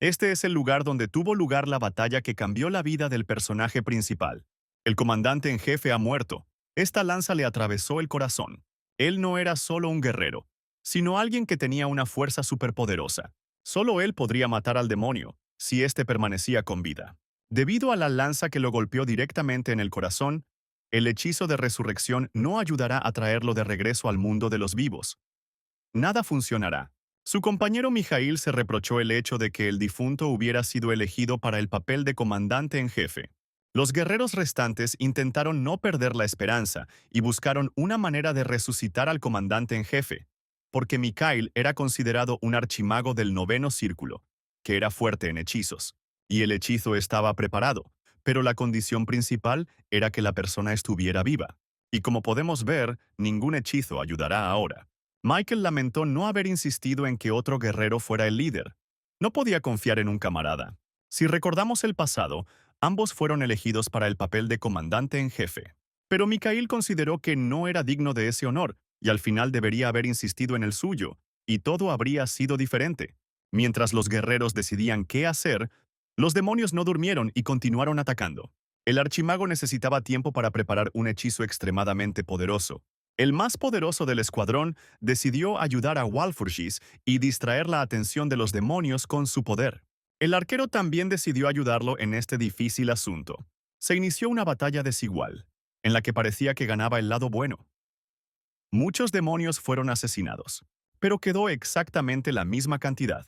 Este es el lugar donde tuvo lugar la batalla que cambió la vida del personaje principal. El comandante en jefe ha muerto. Esta lanza le atravesó el corazón. Él no era solo un guerrero, sino alguien que tenía una fuerza superpoderosa. Solo él podría matar al demonio, si éste permanecía con vida. Debido a la lanza que lo golpeó directamente en el corazón, el hechizo de resurrección no ayudará a traerlo de regreso al mundo de los vivos. Nada funcionará. Su compañero Mijail se reprochó el hecho de que el difunto hubiera sido elegido para el papel de comandante en jefe. Los guerreros restantes intentaron no perder la esperanza y buscaron una manera de resucitar al comandante en jefe, porque Mikhail era considerado un archimago del noveno círculo, que era fuerte en hechizos, y el hechizo estaba preparado, pero la condición principal era que la persona estuviera viva. Y como podemos ver, ningún hechizo ayudará ahora. Michael lamentó no haber insistido en que otro guerrero fuera el líder. No podía confiar en un camarada. Si recordamos el pasado, ambos fueron elegidos para el papel de comandante en jefe. Pero Mikhail consideró que no era digno de ese honor, y al final debería haber insistido en el suyo, y todo habría sido diferente. Mientras los guerreros decidían qué hacer, los demonios no durmieron y continuaron atacando. El archimago necesitaba tiempo para preparar un hechizo extremadamente poderoso. El más poderoso del escuadrón decidió ayudar a Walfurgis y distraer la atención de los demonios con su poder. El arquero también decidió ayudarlo en este difícil asunto. Se inició una batalla desigual, en la que parecía que ganaba el lado bueno. Muchos demonios fueron asesinados, pero quedó exactamente la misma cantidad,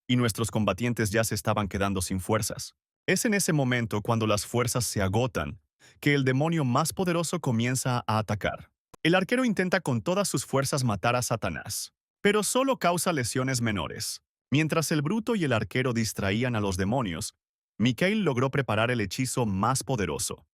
y nuestros combatientes ya se estaban quedando sin fuerzas. Es en ese momento, cuando las fuerzas se agotan, que el demonio más poderoso comienza a atacar. El arquero intenta con todas sus fuerzas matar a Satanás, pero solo causa lesiones menores. Mientras el bruto y el arquero distraían a los demonios, Mikhail logró preparar el hechizo más poderoso,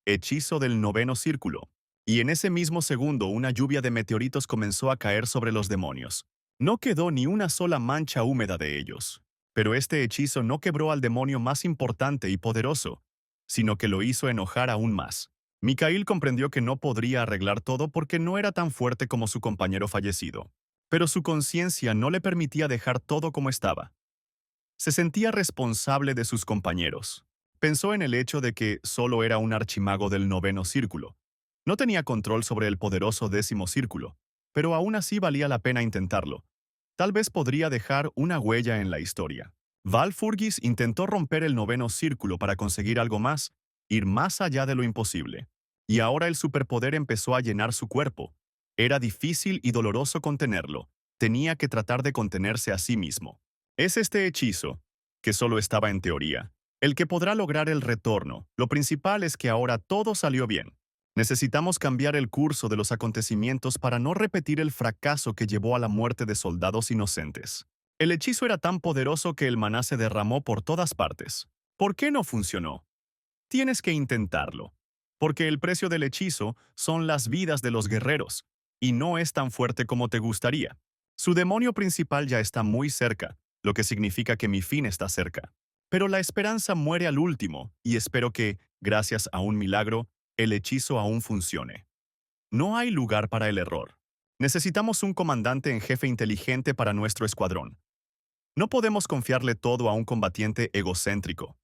hechizo del noveno círculo, y en ese mismo segundo una lluvia de meteoritos comenzó a caer sobre los demonios. No quedó ni una sola mancha húmeda de ellos, pero este hechizo no quebró al demonio más importante y poderoso, sino que lo hizo enojar aún más. Mikhail comprendió que no podría arreglar todo porque no era tan fuerte como su compañero fallecido, pero su conciencia no le permitía dejar todo como estaba. Se sentía responsable de sus compañeros. Pensó en el hecho de que solo era un archimago del noveno círculo. No tenía control sobre el poderoso décimo círculo, pero aún así valía la pena intentarlo. Tal vez podría dejar una huella en la historia. Valfurgis intentó romper el noveno círculo para conseguir algo más, ir más allá de lo imposible. Y ahora el superpoder empezó a llenar su cuerpo. Era difícil y doloroso contenerlo. Tenía que tratar de contenerse a sí mismo. Es este hechizo, que solo estaba en teoría, el que podrá lograr el retorno. Lo principal es que ahora todo salió bien. Necesitamos cambiar el curso de los acontecimientos para no repetir el fracaso que llevó a la muerte de soldados inocentes. El hechizo era tan poderoso que el maná se derramó por todas partes. ¿Por qué no funcionó? Tienes que intentarlo, porque el precio del hechizo son las vidas de los guerreros, y no es tan fuerte como te gustaría. Su demonio principal ya está muy cerca, lo que significa que mi fin está cerca. Pero la esperanza muere al último, y espero que, gracias a un milagro, el hechizo aún funcione. No hay lugar para el error. Necesitamos un comandante en jefe inteligente para nuestro escuadrón. No podemos confiarle todo a un combatiente egocéntrico.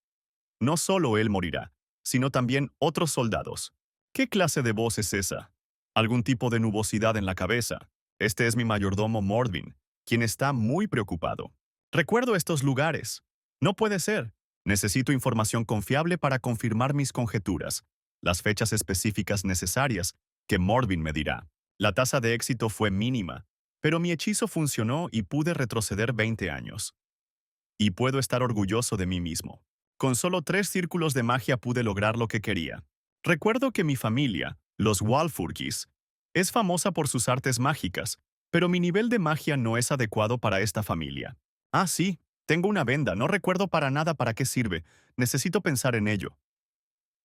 No solo él morirá, sino también otros soldados. ¿Qué clase de voz es esa? ¿Algún tipo de nubosidad en la cabeza? Este es mi mayordomo Mordvin, quien está muy preocupado. Recuerdo estos lugares. No puede ser. Necesito información confiable para confirmar mis conjeturas, las fechas específicas necesarias, que Mordvin me dirá. La tasa de éxito fue mínima, pero mi hechizo funcionó y pude retroceder 20 años. Y puedo estar orgulloso de mí mismo. Con solo 3 círculos de magia pude lograr lo que quería. Recuerdo que mi familia, los Walfurgis, es famosa por sus artes mágicas, pero mi nivel de magia no es adecuado para esta familia. Ah, sí, tengo una venda, no recuerdo para nada para qué sirve, necesito pensar en ello.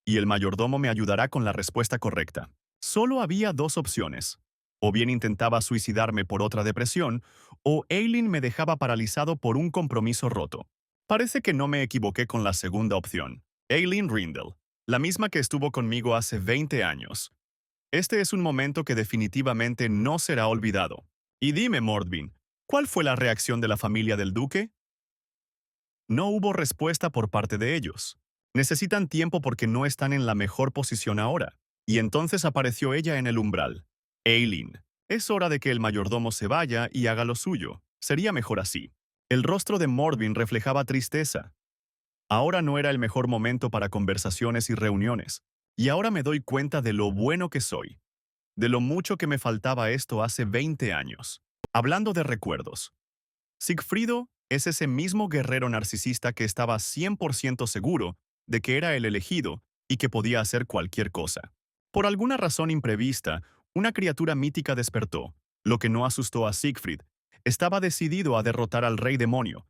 Y el mayordomo me ayudará con la respuesta correcta. Solo había 2 opciones. O bien intentaba suicidarme por otra depresión, o Eileen me dejaba paralizado por un compromiso roto. Parece que no me equivoqué con la segunda opción. Eileen Rindle, la misma que estuvo conmigo hace 20 años. Este es un momento que definitivamente no será olvidado. Y dime, Mordvin, ¿cuál fue la reacción de la familia del duque? No hubo respuesta por parte de ellos. Necesitan tiempo porque no están en la mejor posición ahora. Y entonces apareció ella en el umbral. Eileen, es hora de que el mayordomo se vaya y haga lo suyo. Sería mejor así. El rostro de Mordvin reflejaba tristeza. Ahora no era el mejor momento para conversaciones y reuniones. Y ahora me doy cuenta de lo bueno que soy. De lo mucho que me faltaba esto hace 20 años. Hablando de recuerdos. Sigfrido es ese mismo guerrero narcisista que estaba 100% seguro de que era el elegido y que podía hacer cualquier cosa. Por alguna razón imprevista, una criatura mítica despertó, lo que no asustó a Siegfried. Estaba decidido a derrotar al rey demonio.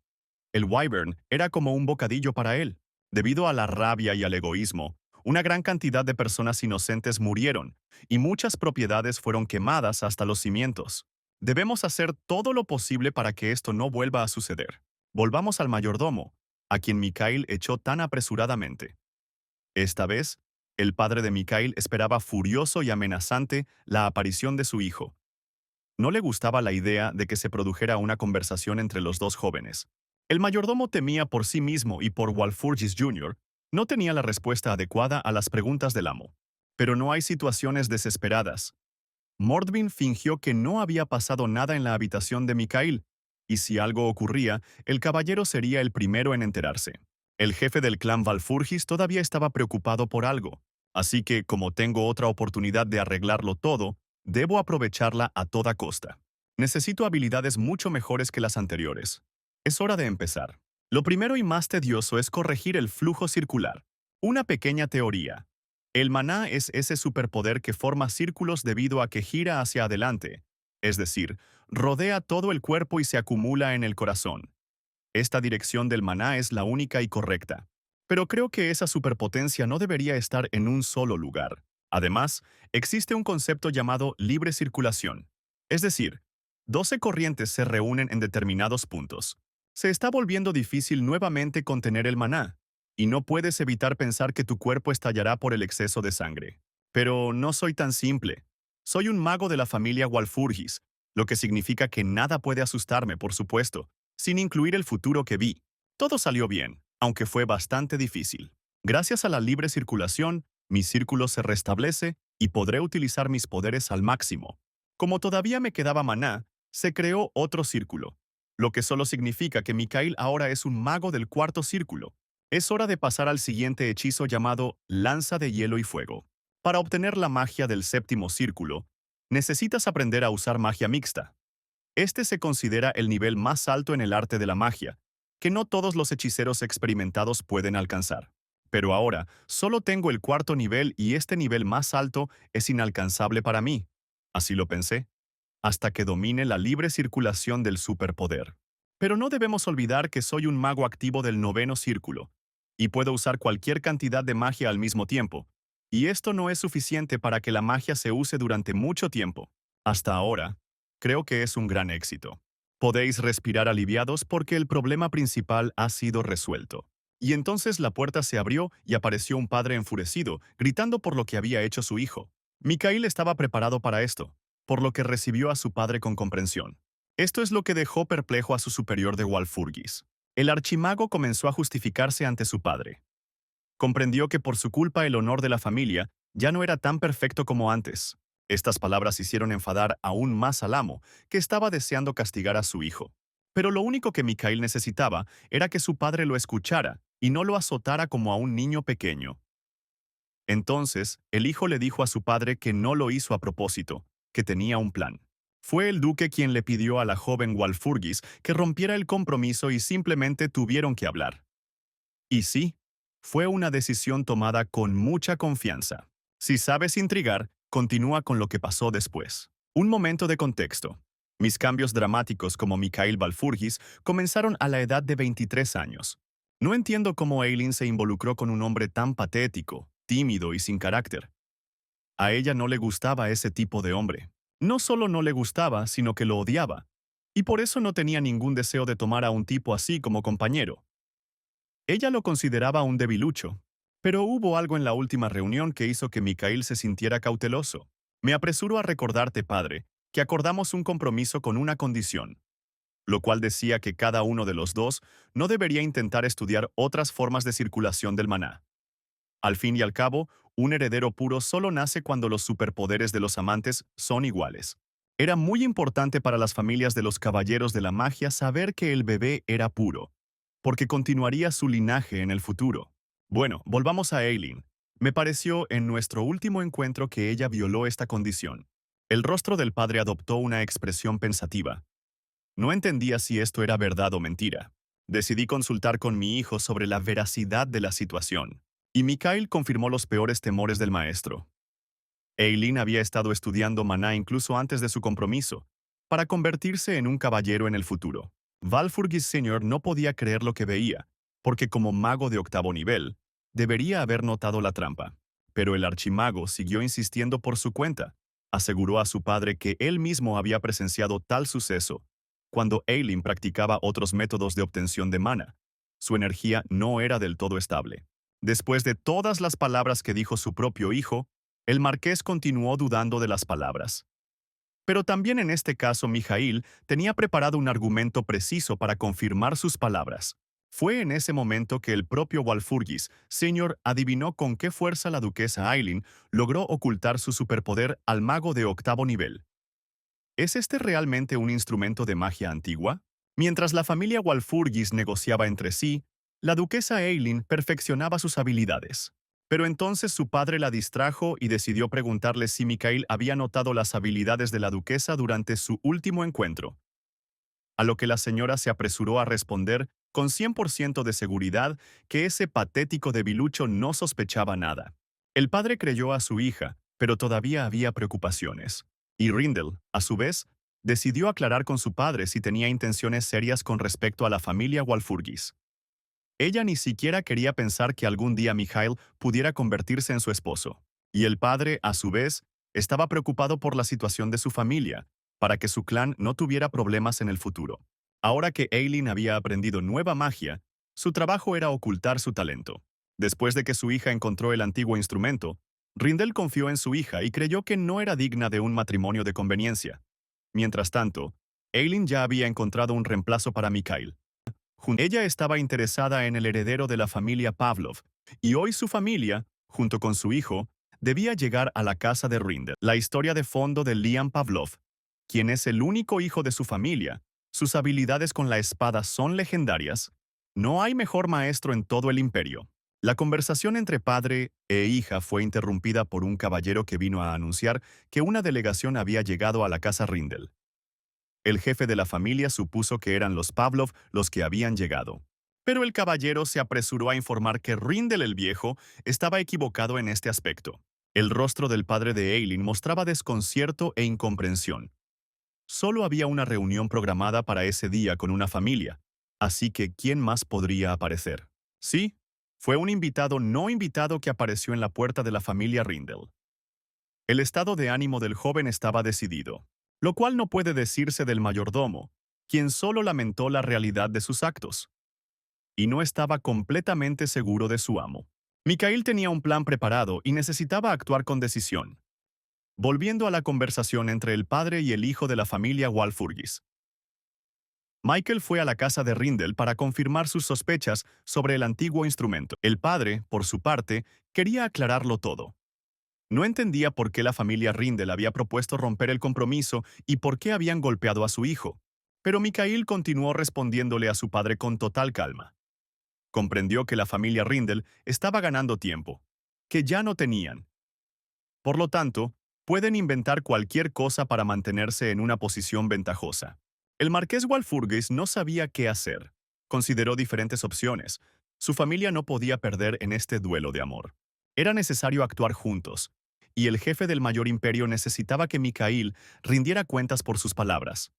El Wyvern era como un bocadillo para él. Debido a la rabia y al egoísmo, una gran cantidad de personas inocentes murieron y muchas propiedades fueron quemadas hasta los cimientos. Debemos hacer todo lo posible para que esto no vuelva a suceder. Volvamos al mayordomo, a quien Mikhail echó tan apresuradamente. Esta vez, el padre de Mikhail esperaba furioso y amenazante la aparición de su hijo. No le gustaba la idea de que se produjera una conversación entre los dos jóvenes. El mayordomo temía por sí mismo y por Walpurgis Jr. No tenía la respuesta adecuada a las preguntas del amo. Pero no hay situaciones desesperadas. Mordvin fingió que no había pasado nada en la habitación de Mikhail, y si algo ocurría, el caballero sería el primero en enterarse. El jefe del clan Valfurgis todavía estaba preocupado por algo, así que, como tengo otra oportunidad de arreglarlo todo, debo aprovecharla a toda costa. Necesito habilidades mucho mejores que las anteriores. Es hora de empezar. Lo primero y más tedioso es corregir el flujo circular. Una pequeña teoría. El maná es ese superpoder que forma círculos debido a que gira hacia adelante, es decir, rodea todo el cuerpo y se acumula en el corazón. Esta dirección del maná es la única y correcta. Pero creo que esa superpotencia no debería estar en un solo lugar. Además, existe un concepto llamado libre circulación. Es decir, 12 corrientes se reúnen en determinados puntos. Se está volviendo difícil nuevamente contener el maná, y no puedes evitar pensar que tu cuerpo estallará por el exceso de sangre. Pero no soy tan simple. Soy un mago de la familia Walfurgis, lo que significa que nada puede asustarme, por supuesto, sin incluir el futuro que vi. Todo salió bien, aunque fue bastante difícil. Gracias a la libre circulación, mi círculo se restablece y podré utilizar mis poderes al máximo. Como todavía me quedaba maná, se creó otro círculo, lo que solo significa que Mikhail ahora es un mago del cuarto círculo. Es hora de pasar al siguiente hechizo llamado Lanza de Hielo y Fuego. Para obtener la magia del séptimo círculo, necesitas aprender a usar magia mixta. Este se considera el nivel más alto en el arte de la magia, que no todos los hechiceros experimentados pueden alcanzar. Pero ahora, solo tengo el cuarto nivel y este nivel más alto es inalcanzable para mí. Así lo pensé, hasta que domine la libre circulación del superpoder. Pero no debemos olvidar que soy un mago activo del noveno círculo, y puedo usar cualquier cantidad de magia al mismo tiempo, y esto no es suficiente para que la magia se use durante mucho tiempo. Hasta ahora, creo que es un gran éxito. Podéis respirar aliviados porque el problema principal ha sido resuelto. Y entonces la puerta se abrió y apareció un padre enfurecido, gritando por lo que había hecho su hijo. Mikhail estaba preparado para esto, por lo que recibió a su padre con comprensión. Esto es lo que dejó perplejo a su superior de Walfurgis. El archimago comenzó a justificarse ante su padre. Comprendió que por su culpa el honor de la familia ya no era tan perfecto como antes. Estas palabras hicieron enfadar aún más al amo, que estaba deseando castigar a su hijo. Pero lo único que Mikhail necesitaba era que su padre lo escuchara y no lo azotara como a un niño pequeño. Entonces, el hijo le dijo a su padre que no lo hizo a propósito, que tenía un plan. Fue el duque quien le pidió a la joven Walfurgis que rompiera el compromiso y simplemente tuvieron que hablar. Y sí, fue una decisión tomada con mucha confianza. Si sabes intrigar, continúa con lo que pasó después. Un momento de contexto. Mis cambios dramáticos como Mikhail Valfurgis comenzaron a la edad de 23 años. No entiendo cómo Eileen se involucró con un hombre tan patético, tímido y sin carácter. A ella no le gustaba ese tipo de hombre. No solo no le gustaba, sino que lo odiaba. Y por eso no tenía ningún deseo de tomar a un tipo así como compañero. Ella lo consideraba un debilucho. Pero hubo algo en la última reunión que hizo que Mikhail se sintiera cauteloso. Me apresuro a recordarte, padre, que acordamos un compromiso con una condición. lo cual decía que cada uno de los dos no debería intentar estudiar otras formas de circulación del maná. Al fin y al cabo, un heredero puro solo nace cuando los superpoderes de los amantes son iguales. Era muy importante para las familias de los caballeros de la magia saber que el bebé era puro, porque continuaría su linaje en el futuro. Bueno, volvamos a Aileen. Me pareció en nuestro último encuentro que ella violó esta condición. El rostro del padre adoptó una expresión pensativa. No entendía si esto era verdad o mentira. Decidí consultar con mi hijo sobre la veracidad de la situación, y Mikhail confirmó los peores temores del maestro. Eileen había estado estudiando maná incluso antes de su compromiso, para convertirse en un caballero en el futuro. Valfurgis Sr. no podía creer lo que veía, porque como mago de octavo nivel, debería haber notado la trampa. Pero el archimago siguió insistiendo por su cuenta. Aseguró a su padre que él mismo había presenciado tal suceso, cuando Eileen practicaba otros métodos de obtención de mana. Su energía no era del todo estable. Después de todas las palabras que dijo su propio hijo, el marqués continuó dudando de las palabras. Pero también en este caso Mijail tenía preparado un argumento preciso para confirmar sus palabras. Fue en ese momento que el propio Walfurgis, Sr. adivinó con qué fuerza la duquesa Aileen logró ocultar su superpoder al mago de octavo nivel. ¿Es este realmente un instrumento de magia antigua? Mientras la familia Walfurgis negociaba entre sí, la duquesa Aileen perfeccionaba sus habilidades. Pero entonces su padre la distrajo y decidió preguntarle si Mikhail había notado las habilidades de la duquesa durante su último encuentro. A lo que la señora se apresuró a responder con 100% de seguridad que ese patético debilucho no sospechaba nada. El padre creyó a su hija, pero todavía había preocupaciones. Y Rindel, a su vez, decidió aclarar con su padre si tenía intenciones serias con respecto a la familia Walfurgis. Ella ni siquiera quería pensar que algún día Mikhail pudiera convertirse en su esposo. Y el padre, a su vez, estaba preocupado por la situación de su familia, para que su clan no tuviera problemas en el futuro. Ahora que Aileen había aprendido nueva magia, su trabajo era ocultar su talento. Después de que su hija encontró el antiguo instrumento, Rindel confió en su hija y creyó que no era digna de un matrimonio de conveniencia. Mientras tanto, Aileen ya había encontrado un reemplazo para Mikhail. Ella estaba interesada en el heredero de la familia Pavlov, y hoy su familia, junto con su hijo, debía llegar a la casa de Rindel. La historia de fondo de Liam Pavlov, quien es el único hijo de su familia, sus habilidades con la espada son legendarias. No hay mejor maestro en todo el imperio. La conversación entre padre e hija fue interrumpida por un caballero que vino a anunciar que una delegación había llegado a la casa Rindel. El jefe de la familia supuso que eran los Pavlov los que habían llegado. Pero el caballero se apresuró a informar que Rindel el Viejo estaba equivocado en este aspecto. El rostro del padre de Eileen mostraba desconcierto e incomprensión. Solo había una reunión programada para ese día con una familia, así que ¿quién más podría aparecer? Sí, fue un invitado no invitado que apareció en la puerta de la familia Rindel. El estado de ánimo del joven estaba decidido, lo cual no puede decirse del mayordomo, quien solo lamentó la realidad de sus actos, y no estaba completamente seguro de su amo. Mikhail tenía un plan preparado y necesitaba actuar con decisión. Volviendo a la conversación entre el padre y el hijo de la familia Walfurgis. Michael fue a la casa de Rindel para confirmar sus sospechas sobre el antiguo instrumento. El padre, por su parte, quería aclararlo todo. No entendía por qué la familia Rindel había propuesto romper el compromiso y por qué habían golpeado a su hijo. Pero Mikhail continuó respondiéndole a su padre con total calma. Comprendió que la familia Rindel estaba ganando tiempo, que ya no tenían. Por lo tanto, pueden inventar cualquier cosa para mantenerse en una posición ventajosa. El marqués Walfurgis no sabía qué hacer. Consideró diferentes opciones. Su familia no podía perder en este duelo de amor. Era necesario actuar juntos, y el jefe del mayor imperio necesitaba que Mikhail rindiera cuentas por sus palabras.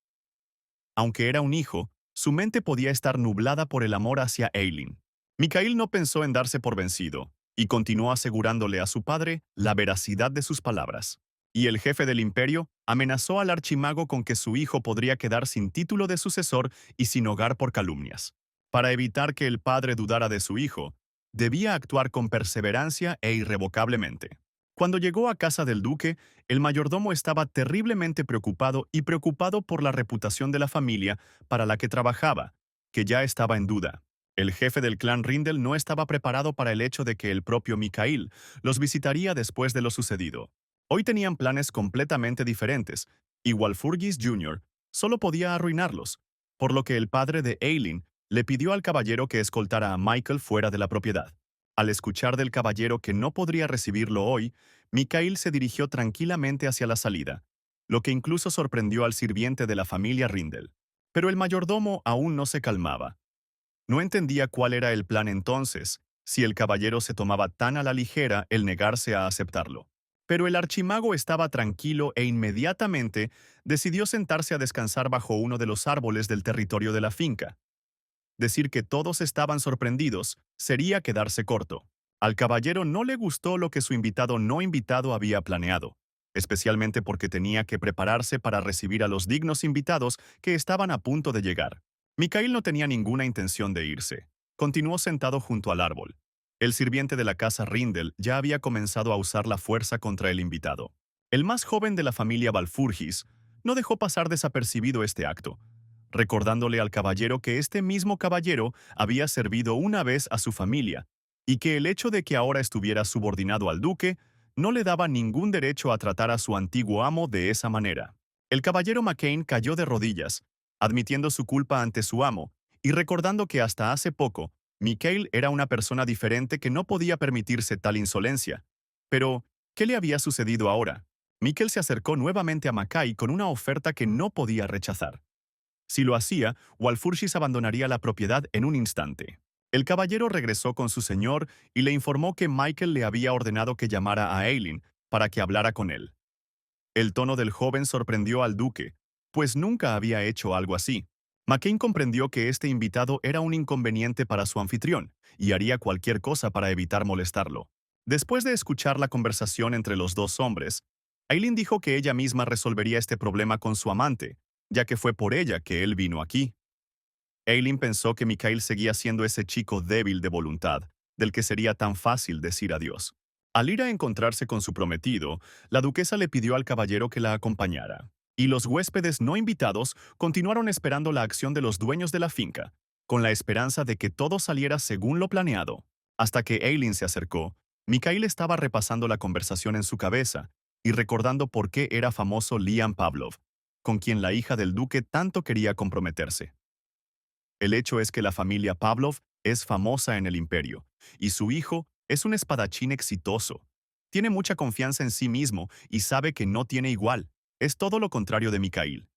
Aunque era un hijo, su mente podía estar nublada por el amor hacia Aileen. Mikhail no pensó en darse por vencido, y continuó asegurándole a su padre la veracidad de sus palabras. Y el jefe del imperio amenazó al archimago con que su hijo podría quedar sin título de sucesor y sin hogar por calumnias. Para evitar que el padre dudara de su hijo, debía actuar con perseverancia e irrevocablemente. Cuando llegó a casa del duque, el mayordomo estaba terriblemente preocupado por la reputación de la familia para la que trabajaba, que ya estaba en duda. El jefe del clan Rindel no estaba preparado para el hecho de que el propio Mikhail los visitaría después de lo sucedido. Hoy tenían planes completamente diferentes, y Walfurgis Jr. solo podía arruinarlos, por lo que el padre de Eileen le pidió al caballero que escoltara a Michael fuera de la propiedad. Al escuchar del caballero que no podría recibirlo hoy, Mikhail se dirigió tranquilamente hacia la salida, lo que incluso sorprendió al sirviente de la familia Rindel. Pero el mayordomo aún no se calmaba. No entendía cuál era el plan entonces, si el caballero se tomaba tan a la ligera el negarse a aceptarlo. Pero el archimago estaba tranquilo e inmediatamente decidió sentarse a descansar bajo uno de los árboles del territorio de la finca. Decir que todos estaban sorprendidos sería quedarse corto. Al caballero no le gustó lo que su invitado no invitado había planeado, especialmente porque tenía que prepararse para recibir a los dignos invitados que estaban a punto de llegar. Mikhail no tenía ninguna intención de irse. Continuó sentado junto al árbol. El sirviente de la casa Rindel ya había comenzado a usar la fuerza contra el invitado. El más joven de la familia Valfurgis no dejó pasar desapercibido este acto, recordándole al caballero que este mismo caballero había servido una vez a su familia, y que el hecho de que ahora estuviera subordinado al duque no le daba ningún derecho a tratar a su antiguo amo de esa manera. El caballero McCain cayó de rodillas, admitiendo su culpa ante su amo, y recordando que hasta hace poco, Mikhail era una persona diferente que no podía permitirse tal insolencia. Pero, ¿qué le había sucedido ahora? Mikhail se acercó nuevamente a Mackay con una oferta que no podía rechazar. Si lo hacía, Walfurgis abandonaría la propiedad en un instante. El caballero regresó con su señor y le informó que Michael le había ordenado que llamara a Eileen para que hablara con él. El tono del joven sorprendió al duque, pues nunca había hecho algo así. McCain comprendió que este invitado era un inconveniente para su anfitrión y haría cualquier cosa para evitar molestarlo. Después de escuchar la conversación entre los dos hombres, Eileen dijo que ella misma resolvería este problema con su amante, ya que fue por ella que él vino aquí. Eileen pensó que Mikhail seguía siendo ese chico débil de voluntad, del que sería tan fácil decir adiós. Al ir a encontrarse con su prometido, la duquesa le pidió al caballero que la acompañara, y los huéspedes no invitados continuaron esperando la acción de los dueños de la finca, con la esperanza de que todo saliera según lo planeado. Hasta que Eileen se acercó, Mikhail estaba repasando la conversación en su cabeza y recordando por qué era famoso Liam Pavlov, con quien la hija del duque tanto quería comprometerse. El hecho es que la familia Pavlov es famosa en el imperio, y su hijo es un espadachín exitoso. Tiene mucha confianza en sí mismo y sabe que no tiene igual. Es todo lo contrario de Mikhail.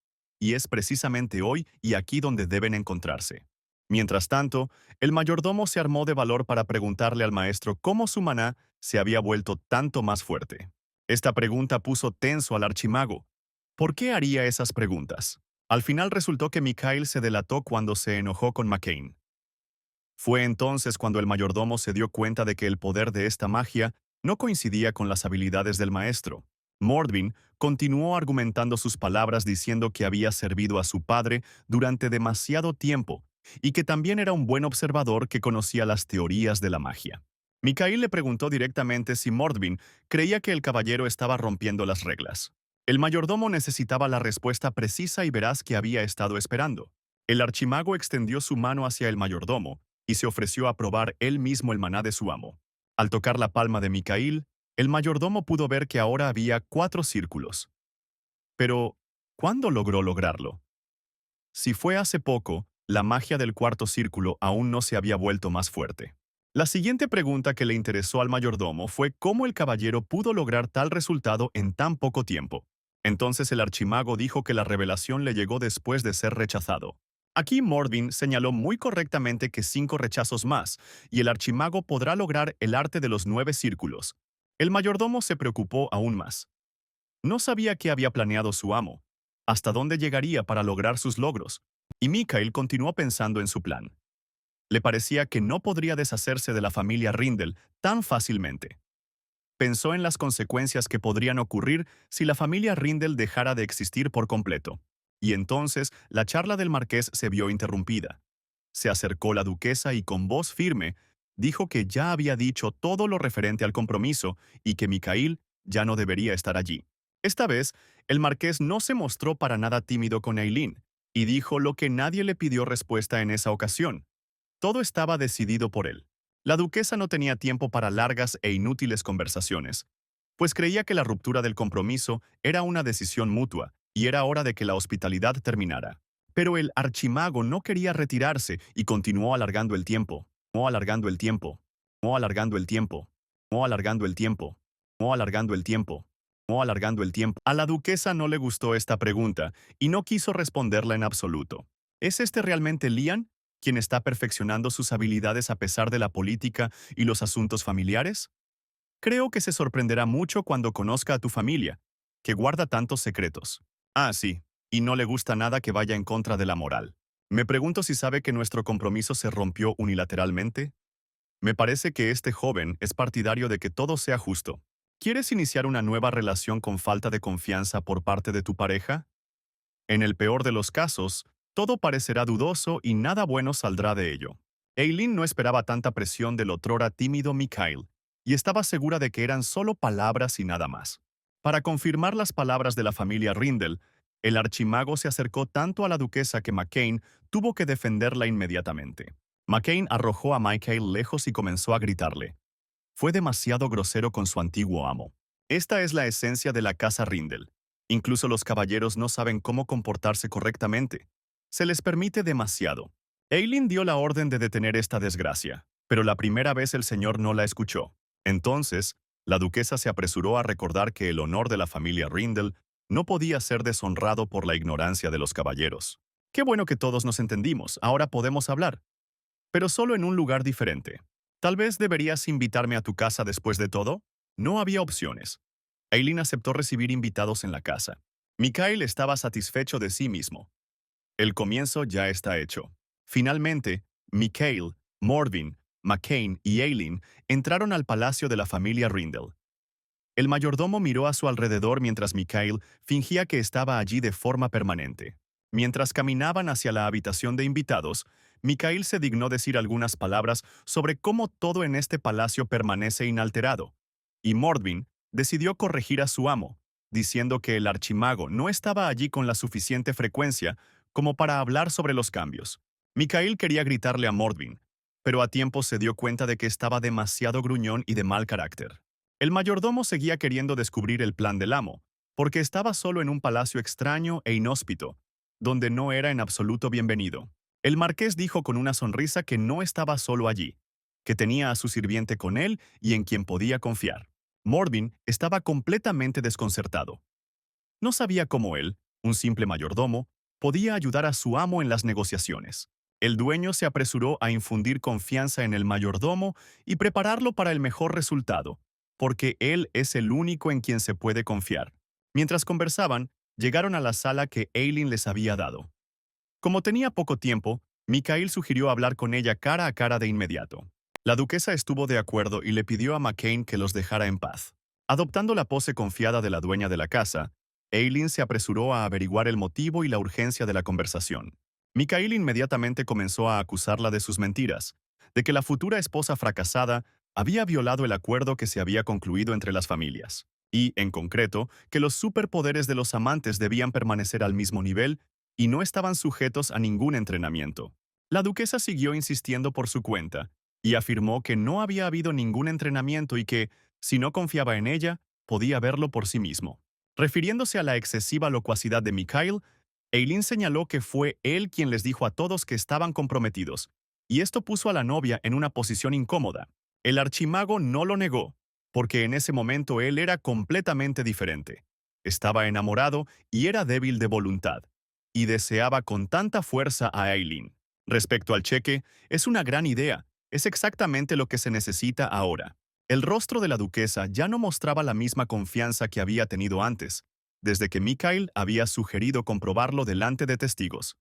Y es precisamente hoy y aquí donde deben encontrarse. Mientras tanto, el mayordomo se armó de valor para preguntarle al maestro cómo su maná se había vuelto tanto más fuerte. Esta pregunta puso tenso al archimago. ¿Por qué haría esas preguntas? Al final resultó que Mikhail se delató cuando se enojó con McCain. Fue entonces cuando el mayordomo se dio cuenta de que el poder de esta magia no coincidía con las habilidades del maestro. Mordvin continuó argumentando sus palabras diciendo que había servido a su padre durante demasiado tiempo y que también era un buen observador que conocía las teorías de la magia. Mikhail le preguntó directamente si Mordvin creía que el caballero estaba rompiendo las reglas. El mayordomo necesitaba la respuesta precisa y veraz que había estado esperando. El archimago extendió su mano hacia el mayordomo y se ofreció a probar él mismo el maná de su amo. Al tocar la palma de Mikhail, el mayordomo pudo ver que ahora había 4 círculos. Pero, ¿cuándo logró lograrlo? Si fue hace poco, la magia del cuarto círculo aún no se había vuelto más fuerte. La siguiente pregunta que le interesó al mayordomo fue cómo el caballero pudo lograr tal resultado en tan poco tiempo. Entonces el archimago dijo que la revelación le llegó después de ser rechazado. Aquí Mordvin señaló muy correctamente que 5 rechazos más, y el archimago podrá lograr el arte de los 9 círculos. El mayordomo se preocupó aún más. No sabía qué había planeado su amo, hasta dónde llegaría para lograr sus logros, y Mikhail continuó pensando en su plan. Le parecía que no podría deshacerse de la familia Rindel tan fácilmente. Pensó en las consecuencias que podrían ocurrir si la familia Rindel dejara de existir por completo. Y entonces la charla del marqués se vio interrumpida. Se acercó la duquesa y con voz firme dijo que ya había dicho todo lo referente al compromiso y que Mikhail ya no debería estar allí. Esta vez, el marqués no se mostró para nada tímido con Eileen, y dijo lo que nadie le pidió respuesta en esa ocasión. Todo estaba decidido por él. La duquesa no tenía tiempo para largas e inútiles conversaciones, pues creía que la ruptura del compromiso era una decisión mutua y era hora de que la hospitalidad terminara. Pero el archimago no quería retirarse y continuó alargando el tiempo, continuó alargando el tiempo, continuó alargando el tiempo, continuó alargando el tiempo, continuó alargando el tiempo, continuó alargando el tiempo. A la duquesa no le gustó esta pregunta y no quiso responderla en absoluto. ¿Es este realmente Liam, quien está perfeccionando sus habilidades a pesar de la política y los asuntos familiares? Creo que se sorprenderá mucho cuando conozca a tu familia, que guarda tantos secretos. Ah, sí, y no le gusta nada que vaya en contra de la moral. Me pregunto si sabe que nuestro compromiso se rompió unilateralmente. Me parece que este joven es partidario de que todo sea justo. ¿Quieres iniciar una nueva relación con falta de confianza por parte de tu pareja? En el peor de los casos, todo parecerá dudoso y nada bueno saldrá de ello. Eileen no esperaba tanta presión del otrora tímido Mikhail, y estaba segura de que eran solo palabras y nada más. Para confirmar las palabras de la familia Rindel, el archimago se acercó tanto a la duquesa que McCain tuvo que defenderla inmediatamente. McCain arrojó a Mikhail lejos y comenzó a gritarle. Fue demasiado grosero con su antiguo amo. Esta es la esencia de la casa Rindel. Incluso los caballeros no saben cómo comportarse correctamente. Se les permite demasiado. Eileen dio la orden de detener esta desgracia, pero la primera vez el señor no la escuchó. Entonces, la duquesa se apresuró a recordar que el honor de la familia Rindel no podía ser deshonrado por la ignorancia de los caballeros. Qué bueno que todos nos entendimos, ahora podemos hablar. Pero solo en un lugar diferente. Tal vez deberías invitarme a tu casa después de todo. No había opciones. Eileen aceptó recibir invitados en la casa. Mikhail estaba satisfecho de sí mismo. El comienzo ya está hecho. Finalmente, Mikhail, Morvin, McCain y Eileen entraron al palacio de la familia Rindel. El mayordomo miró a su alrededor mientras Mikhail fingía que estaba allí de forma permanente. Mientras caminaban hacia la habitación de invitados, Mikhail se dignó decir algunas palabras sobre cómo todo en este palacio permanece inalterado, y Mordvin decidió corregir a su amo, diciendo que el archimago no estaba allí con la suficiente frecuencia como para hablar sobre los cambios. Mikhail quería gritarle a Mordvin, pero a tiempo se dio cuenta de que estaba demasiado gruñón y de mal carácter. El mayordomo seguía queriendo descubrir el plan del amo, porque estaba solo en un palacio extraño e inhóspito, donde no era en absoluto bienvenido. El marqués dijo con una sonrisa que no estaba solo allí, que tenía a su sirviente con él y en quien podía confiar. Morvin estaba completamente desconcertado. No sabía cómo él, un simple mayordomo, podía ayudar a su amo en las negociaciones. El dueño se apresuró a infundir confianza en el mayordomo y prepararlo para el mejor resultado, porque él es el único en quien se puede confiar. Mientras conversaban, llegaron a la sala que Eileen les había dado. Como tenía poco tiempo, Mikhail sugirió hablar con ella cara a cara de inmediato. La duquesa estuvo de acuerdo y le pidió a McCain que los dejara en paz. Adoptando la pose confiada de la dueña de la casa, Eileen se apresuró a averiguar el motivo y la urgencia de la conversación. Mikhail inmediatamente comenzó a acusarla de sus mentiras, de que la futura esposa fracasada había violado el acuerdo que se había concluido entre las familias, y, en concreto, que los superpoderes de los amantes debían permanecer al mismo nivel y no estaban sujetos a ningún entrenamiento. La duquesa siguió insistiendo por su cuenta y afirmó que no había habido ningún entrenamiento y que, si no confiaba en ella, podía verlo por sí mismo. Refiriéndose a la excesiva locuacidad de Mikhail, Eileen señaló que fue él quien les dijo a todos que estaban comprometidos, y esto puso a la novia en una posición incómoda. El archimago no lo negó, porque en ese momento él era completamente diferente. Estaba enamorado y era débil de voluntad, y deseaba con tanta fuerza a Eileen. Respecto al cheque, es una gran idea, es exactamente lo que se necesita ahora. El rostro de la duquesa ya no mostraba la misma confianza que había tenido antes, desde que Mikhail había sugerido comprobarlo delante de testigos.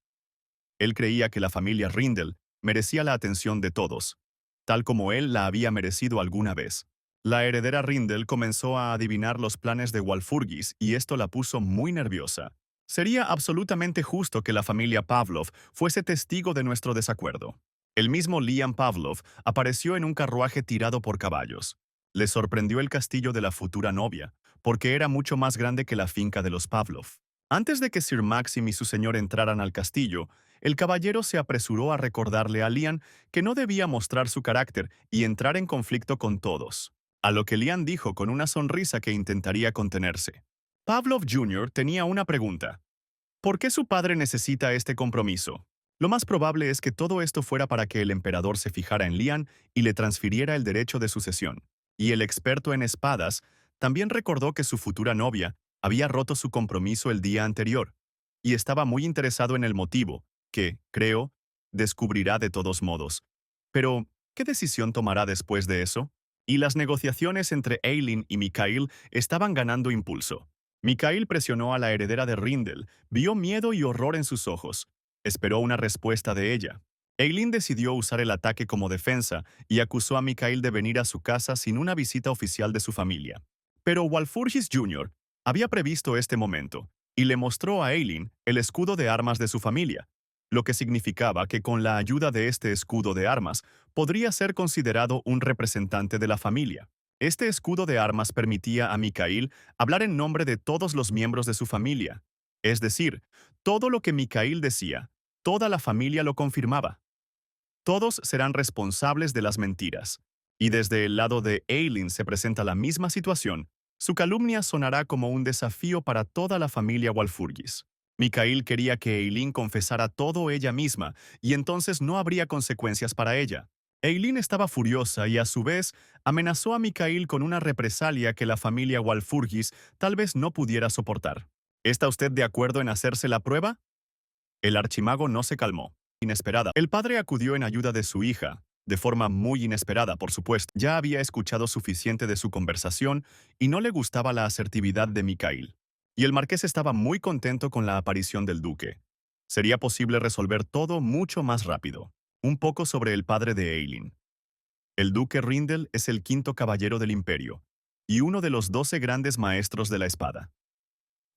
Él creía que la familia Rindel merecía la atención de todos, tal como él la había merecido alguna vez. La heredera Rindel comenzó a adivinar los planes de Walpurgis y esto la puso muy nerviosa. Sería absolutamente justo que la familia Pavlov fuese testigo de nuestro desacuerdo. El mismo Liam Pavlov apareció en un carruaje tirado por caballos. Le sorprendió el castillo de la futura novia, porque era mucho más grande que la finca de los Pavlov. Antes de que Sir Maxim y su señor entraran al castillo, el caballero se apresuró a recordarle a Lian que no debía mostrar su carácter y entrar en conflicto con todos. A lo que Lian dijo con una sonrisa que intentaría contenerse. Pavlov Jr. tenía una pregunta. ¿Por qué su padre necesita este compromiso? Lo más probable es que todo esto fuera para que el emperador se fijara en Lian y le transfiriera el derecho de sucesión. Y el experto en espadas también recordó que su futura novia había roto su compromiso el día anterior y estaba muy interesado en el motivo, que, creo, descubrirá de todos modos. Pero, ¿qué decisión tomará después de eso? Y las negociaciones entre Ailin y Mikhail estaban ganando impulso. Mikhail presionó a la heredera de Rindel, vio miedo y horror en sus ojos. Esperó una respuesta de ella. Ailin decidió usar el ataque como defensa y acusó a Mikhail de venir a su casa sin una visita oficial de su familia. Pero Walpurgis Jr. había previsto este momento y le mostró a Ailin el escudo de armas de su familia, lo que significaba que con la ayuda de este escudo de armas podría ser considerado un representante de la familia. Este escudo de armas permitía a Mikhail hablar en nombre de todos los miembros de su familia. Es decir, todo lo que Mikhail decía, toda la familia lo confirmaba. Todos serán responsables de las mentiras. Y desde el lado de Ailin se presenta la misma situación. Su calumnia sonará como un desafío para toda la familia Walpurgis. Mikhail quería que Ailin confesara todo ella misma, y entonces no habría consecuencias para ella. Ailin estaba furiosa y a su vez amenazó a Mikhail con una represalia que la familia Walpurgis tal vez no pudiera soportar. ¿Está usted de acuerdo en hacerse la prueba? El archimago no se calmó. Inesperada. El padre acudió en ayuda de su hija, de forma muy inesperada, por supuesto. Ya había escuchado suficiente de su conversación y no le gustaba la asertividad de Mikhail. Y el marqués estaba muy contento con la aparición del duque. Sería posible resolver todo mucho más rápido. Un poco sobre el padre de Ailin. El duque Rindel es el quinto caballero del imperio y uno de los 12 grandes maestros de la espada.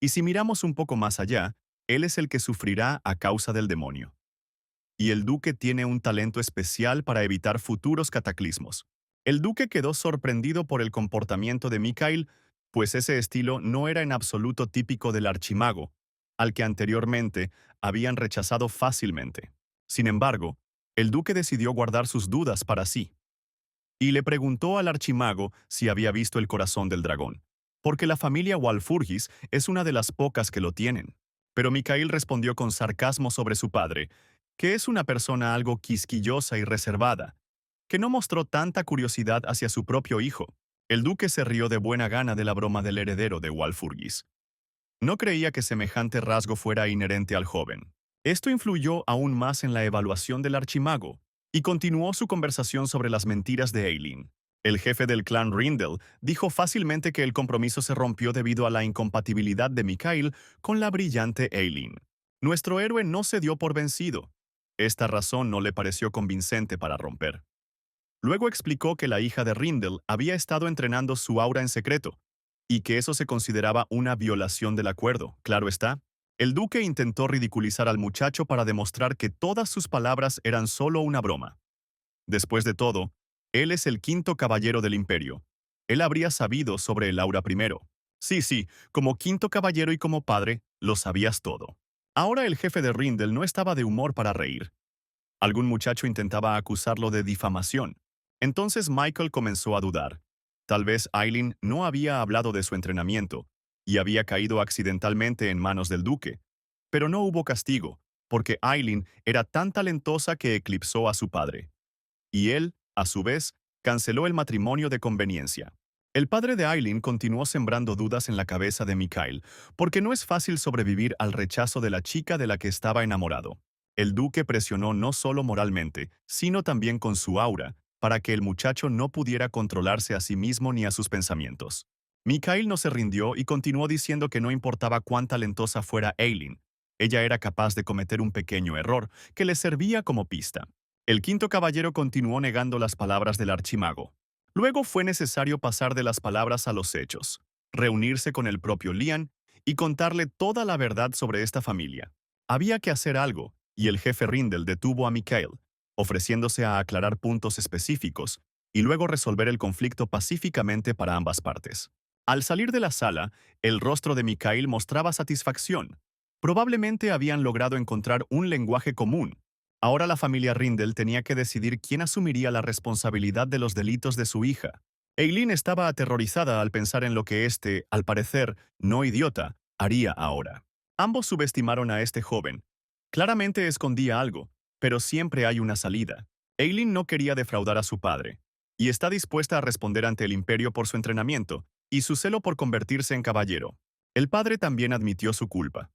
Y si miramos un poco más allá, él es el que sufrirá a causa del demonio. Y el duque tiene un talento especial para evitar futuros cataclismos. El duque quedó sorprendido por el comportamiento de Mikhail, pues ese estilo no era en absoluto típico del archimago, al que anteriormente habían rechazado fácilmente. Sin embargo, el duque decidió guardar sus dudas para sí, y le preguntó al archimago si había visto el corazón del dragón, porque la familia Walpurgis es una de las pocas que lo tienen. Pero Mikhail respondió con sarcasmo sobre su padre, que es una persona algo quisquillosa y reservada, que no mostró tanta curiosidad hacia su propio hijo. El duque se rió de buena gana de la broma del heredero de Walpurgis. No creía que semejante rasgo fuera inherente al joven. Esto influyó aún más en la evaluación del archimago, y continuó su conversación sobre las mentiras de Ailin. El jefe del clan Rindel dijo fácilmente que el compromiso se rompió debido a la incompatibilidad de Mikhail con la brillante Ailin. Nuestro héroe no se dio por vencido. Esta razón no le pareció convincente para romper. Luego explicó que la hija de Rindel había estado entrenando su aura en secreto, y que eso se consideraba una violación del acuerdo, claro está. El duque intentó ridiculizar al muchacho para demostrar que todas sus palabras eran solo una broma. Después de todo, él es el quinto caballero del imperio. Él habría sabido sobre el aura primero. Sí, sí, como quinto caballero y como padre, lo sabías todo. Ahora el jefe de Rindel no estaba de humor para reír. Algún muchacho intentaba acusarlo de difamación. Entonces Michael comenzó a dudar. Tal vez Ailin no había hablado de su entrenamiento y había caído accidentalmente en manos del duque. Pero no hubo castigo, porque Ailin era tan talentosa que eclipsó a su padre. Y él, a su vez, canceló el matrimonio de conveniencia. El padre de Ailin continuó sembrando dudas en la cabeza de Mikhail, porque no es fácil sobrevivir al rechazo de la chica de la que estaba enamorado. El duque presionó no solo moralmente, sino también con su aura, para que el muchacho no pudiera controlarse a sí mismo ni a sus pensamientos. Mikhail no se rindió y continuó diciendo que no importaba cuán talentosa fuera Ailin, ella era capaz de cometer un pequeño error que le servía como pista. El quinto caballero continuó negando las palabras del archimago. Luego fue necesario pasar de las palabras a los hechos, reunirse con el propio Lian y contarle toda la verdad sobre esta familia. Había que hacer algo, y el jefe Rindel detuvo a Mikhail, ofreciéndose a aclarar puntos específicos y luego resolver el conflicto pacíficamente para ambas partes. Al salir de la sala, el rostro de Mikhail mostraba satisfacción. Probablemente habían logrado encontrar un lenguaje común. Ahora la familia Rindel tenía que decidir quién asumiría la responsabilidad de los delitos de su hija. Eileen estaba aterrorizada al pensar en lo que este, al parecer, no idiota, haría ahora. Ambos subestimaron a este joven. Claramente escondía algo, pero siempre hay una salida. Eileen no quería defraudar a su padre, y está dispuesta a responder ante el imperio por su entrenamiento y su celo por convertirse en caballero. El padre también admitió su culpa.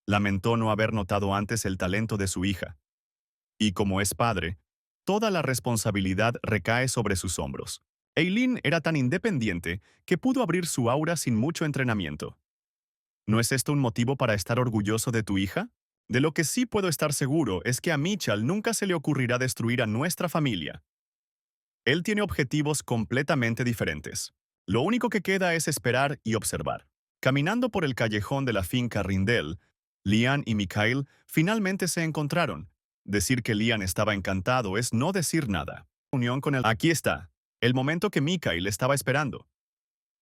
Lamentó no haber notado antes el talento de su hija. Y como es padre, toda la responsabilidad recae sobre sus hombros. Eileen era tan independiente que pudo abrir su aura sin mucho entrenamiento. ¿No es esto un motivo para estar orgulloso de tu hija? De lo que sí puedo estar seguro es que a Mitchell nunca se le ocurrirá destruir a nuestra familia. Él tiene objetivos completamente diferentes. Lo único que queda es esperar y observar. Caminando por el callejón de la finca Rindel, Lian y Mikhail finalmente se encontraron. Decir que Lian estaba encantado es no decir nada. Reunión con el... Aquí está, el momento que Mikhail estaba esperando.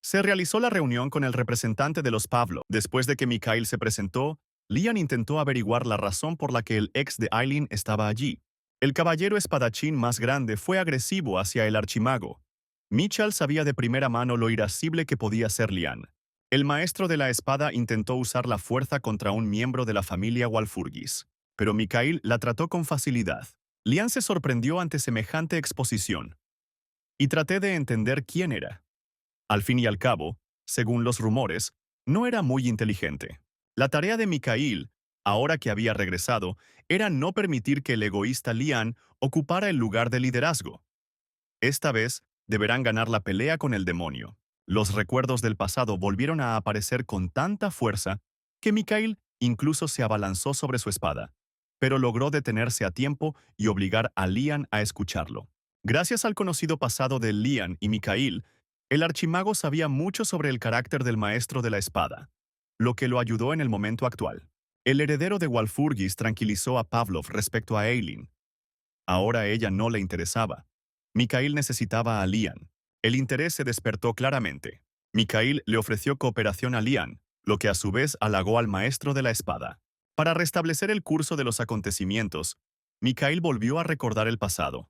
Se realizó la reunión con el representante de los Pavlov. Después de que Mikhail se presentó, Lian intentó averiguar la razón por la que el ex de Eileen estaba allí. El caballero espadachín más grande fue agresivo hacia el archimago. Mitchell sabía de primera mano lo irascible que podía ser Lian. El maestro de la espada intentó usar la fuerza contra un miembro de la familia Walfurgis, pero Mikhail la trató con facilidad. Lian se sorprendió ante semejante exposición. Y traté de entender quién era. Al fin y al cabo, según los rumores, no era muy inteligente. La tarea de Mikhail, ahora que había regresado, era no permitir que el egoísta Lian ocupara el lugar de liderazgo. Esta vez, deberán ganar la pelea con el demonio. Los recuerdos del pasado volvieron a aparecer con tanta fuerza que Mikhail incluso se abalanzó sobre su espada, pero logró detenerse a tiempo y obligar a Lian a escucharlo. Gracias al conocido pasado de Lian y Mikhail, el archimago sabía mucho sobre el carácter del maestro de la espada, lo que lo ayudó en el momento actual. El heredero de Walfurgis tranquilizó a Pavlov respecto a Eileen. Ahora ella no le interesaba. Mikhail necesitaba a Lian. El interés se despertó claramente. Mikhail le ofreció cooperación a Lian, lo que a su vez halagó al maestro de la espada. Para restablecer el curso de los acontecimientos, Mikhail volvió a recordar el pasado.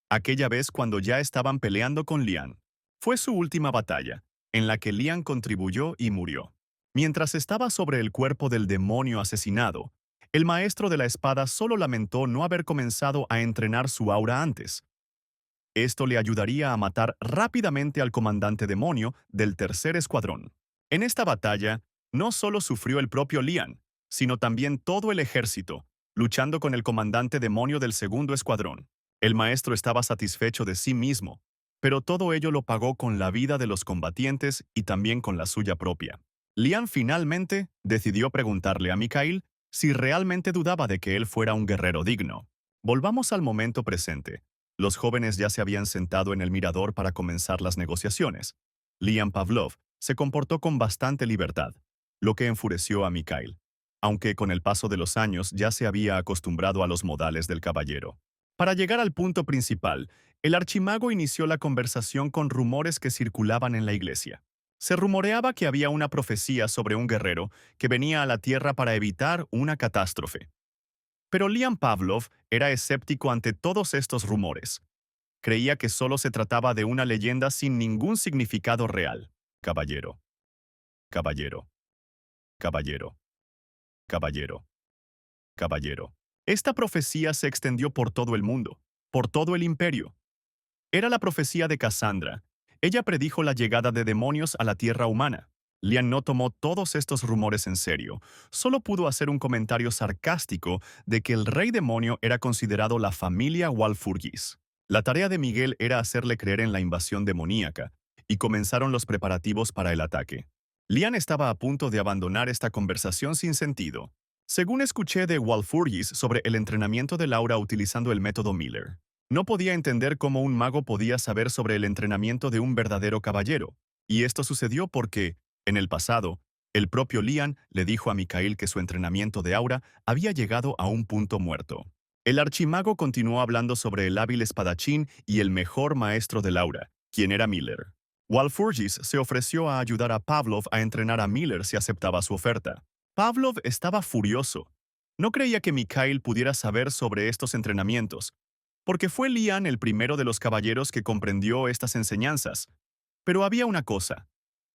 Aquella vez cuando ya estaban peleando con Lian. Fue su última batalla, en la que Lian contribuyó y murió. Mientras estaba sobre el cuerpo del demonio asesinado, el maestro de la espada solo lamentó no haber comenzado a entrenar su aura antes. Esto le ayudaría a matar rápidamente al comandante demonio del tercer escuadrón. En esta batalla, no solo sufrió el propio Lian, sino también todo el ejército, luchando con el comandante demonio del segundo escuadrón. El maestro estaba satisfecho de sí mismo, pero todo ello lo pagó con la vida de los combatientes y también con la suya propia. Lian finalmente decidió preguntarle a Mikhail si realmente dudaba de que él fuera un guerrero digno. Volvamos al momento presente. Los jóvenes ya se habían sentado en el mirador para comenzar las negociaciones. Lian Pavlov se comportó con bastante libertad, lo que enfureció a Mikhail, aunque con el paso de los años ya se había acostumbrado a los modales del caballero. Para llegar al punto principal, el archimago inició la conversación con rumores que circulaban en la iglesia. Se rumoreaba que había una profecía sobre un guerrero que venía a la tierra para evitar una catástrofe. Pero Lian Pavlov era escéptico ante todos estos rumores. Creía que solo se trataba de una leyenda sin ningún significado real. Caballero. Caballero. Caballero. Caballero. Caballero. Esta profecía se extendió por todo el mundo, por todo el imperio. Era la profecía de Cassandra. Ella predijo la llegada de demonios a la tierra humana. Lian no tomó todos estos rumores en serio, solo pudo hacer un comentario sarcástico de que el rey demonio era considerado la familia Walfurgis. La tarea de Miguel era hacerle creer en la invasión demoníaca, y comenzaron los preparativos para el ataque. Lian estaba a punto de abandonar esta conversación sin sentido. Según escuché de Walfurgis sobre el entrenamiento de Laura utilizando el método Miller, no podía entender cómo un mago podía saber sobre el entrenamiento de un verdadero caballero, y esto sucedió porque, en el pasado, el propio Lian le dijo a Mikhail que su entrenamiento de aura había llegado a un punto muerto. El archimago continuó hablando sobre el hábil espadachín y el mejor maestro del aura, quien era Miller. Walpurgis se ofreció a ayudar a Pavlov a entrenar a Miller si aceptaba su oferta. Pavlov estaba furioso. No creía que Mikhail pudiera saber sobre estos entrenamientos, porque fue Lian el primero de los caballeros que comprendió estas enseñanzas. Pero había una cosa.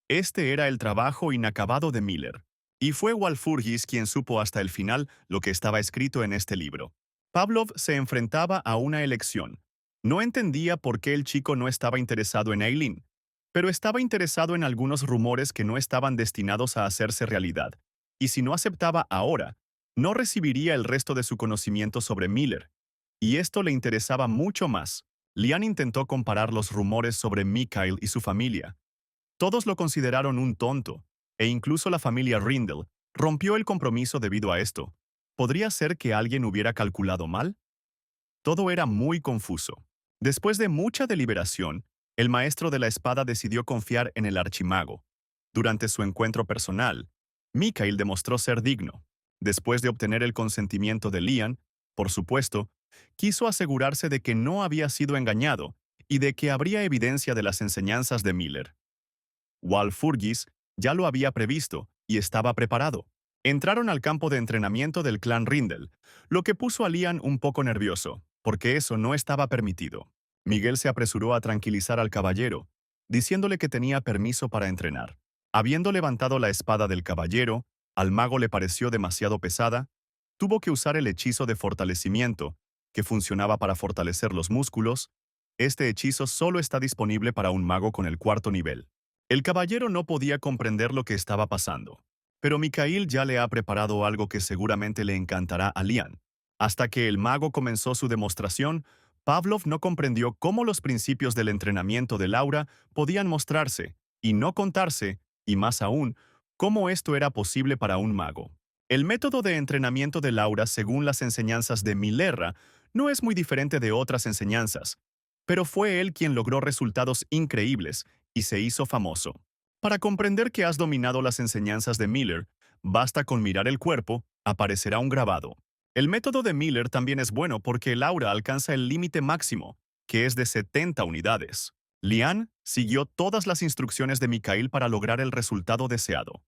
Este era el trabajo inacabado de Miller. Y fue Walpurgis quien supo hasta el final lo que estaba escrito en este libro. Pavlov se enfrentaba a una elección. No entendía por qué el chico no estaba interesado en Eileen, pero estaba interesado en algunos rumores que no estaban destinados a hacerse realidad. Y si no aceptaba ahora, no recibiría el resto de su conocimiento sobre Miller. Y esto le interesaba mucho más. Lian intentó comparar los rumores sobre Mikhail y su familia. Todos lo consideraron un tonto, e incluso la familia Rindel rompió el compromiso debido a esto. ¿Podría ser que alguien hubiera calculado mal? Todo era muy confuso. Después de mucha deliberación, el maestro de la espada decidió confiar en el archimago. Durante su encuentro personal, Mikhail demostró ser digno. Después de obtener el consentimiento de Lian, por supuesto, quiso asegurarse de que no había sido engañado y de que habría evidencia de las enseñanzas de Miller. Walpurgis ya lo había previsto y estaba preparado. Entraron al campo de entrenamiento del clan Rindel, lo que puso a Lian un poco nervioso, porque eso no estaba permitido. Miguel se apresuró a tranquilizar al caballero, diciéndole que tenía permiso para entrenar. Habiendo levantado la espada del caballero, al mago le pareció demasiado pesada, tuvo que usar el hechizo de fortalecimiento, que funcionaba para fortalecer los músculos. Este hechizo solo está disponible para un mago con el 4º nivel. El caballero no podía comprender lo que estaba pasando, pero Mikhail ya le ha preparado algo que seguramente le encantará a Lian. Hasta que el mago comenzó su demostración, Pavlov no comprendió cómo los principios del entrenamiento de Laura podían mostrarse y no contarse, y más aún, cómo esto era posible para un mago. El método de entrenamiento de Laura, según las enseñanzas de Milerra, no es muy diferente de otras enseñanzas, pero fue él quien logró resultados increíbles y se hizo famoso. Para comprender que has dominado las enseñanzas de Miller, basta con mirar el cuerpo, aparecerá un grabado. El método de Miller también es bueno porque el aura alcanza el límite máximo, que es de 70 unidades. Lian siguió todas las instrucciones de Mikhail para lograr el resultado deseado.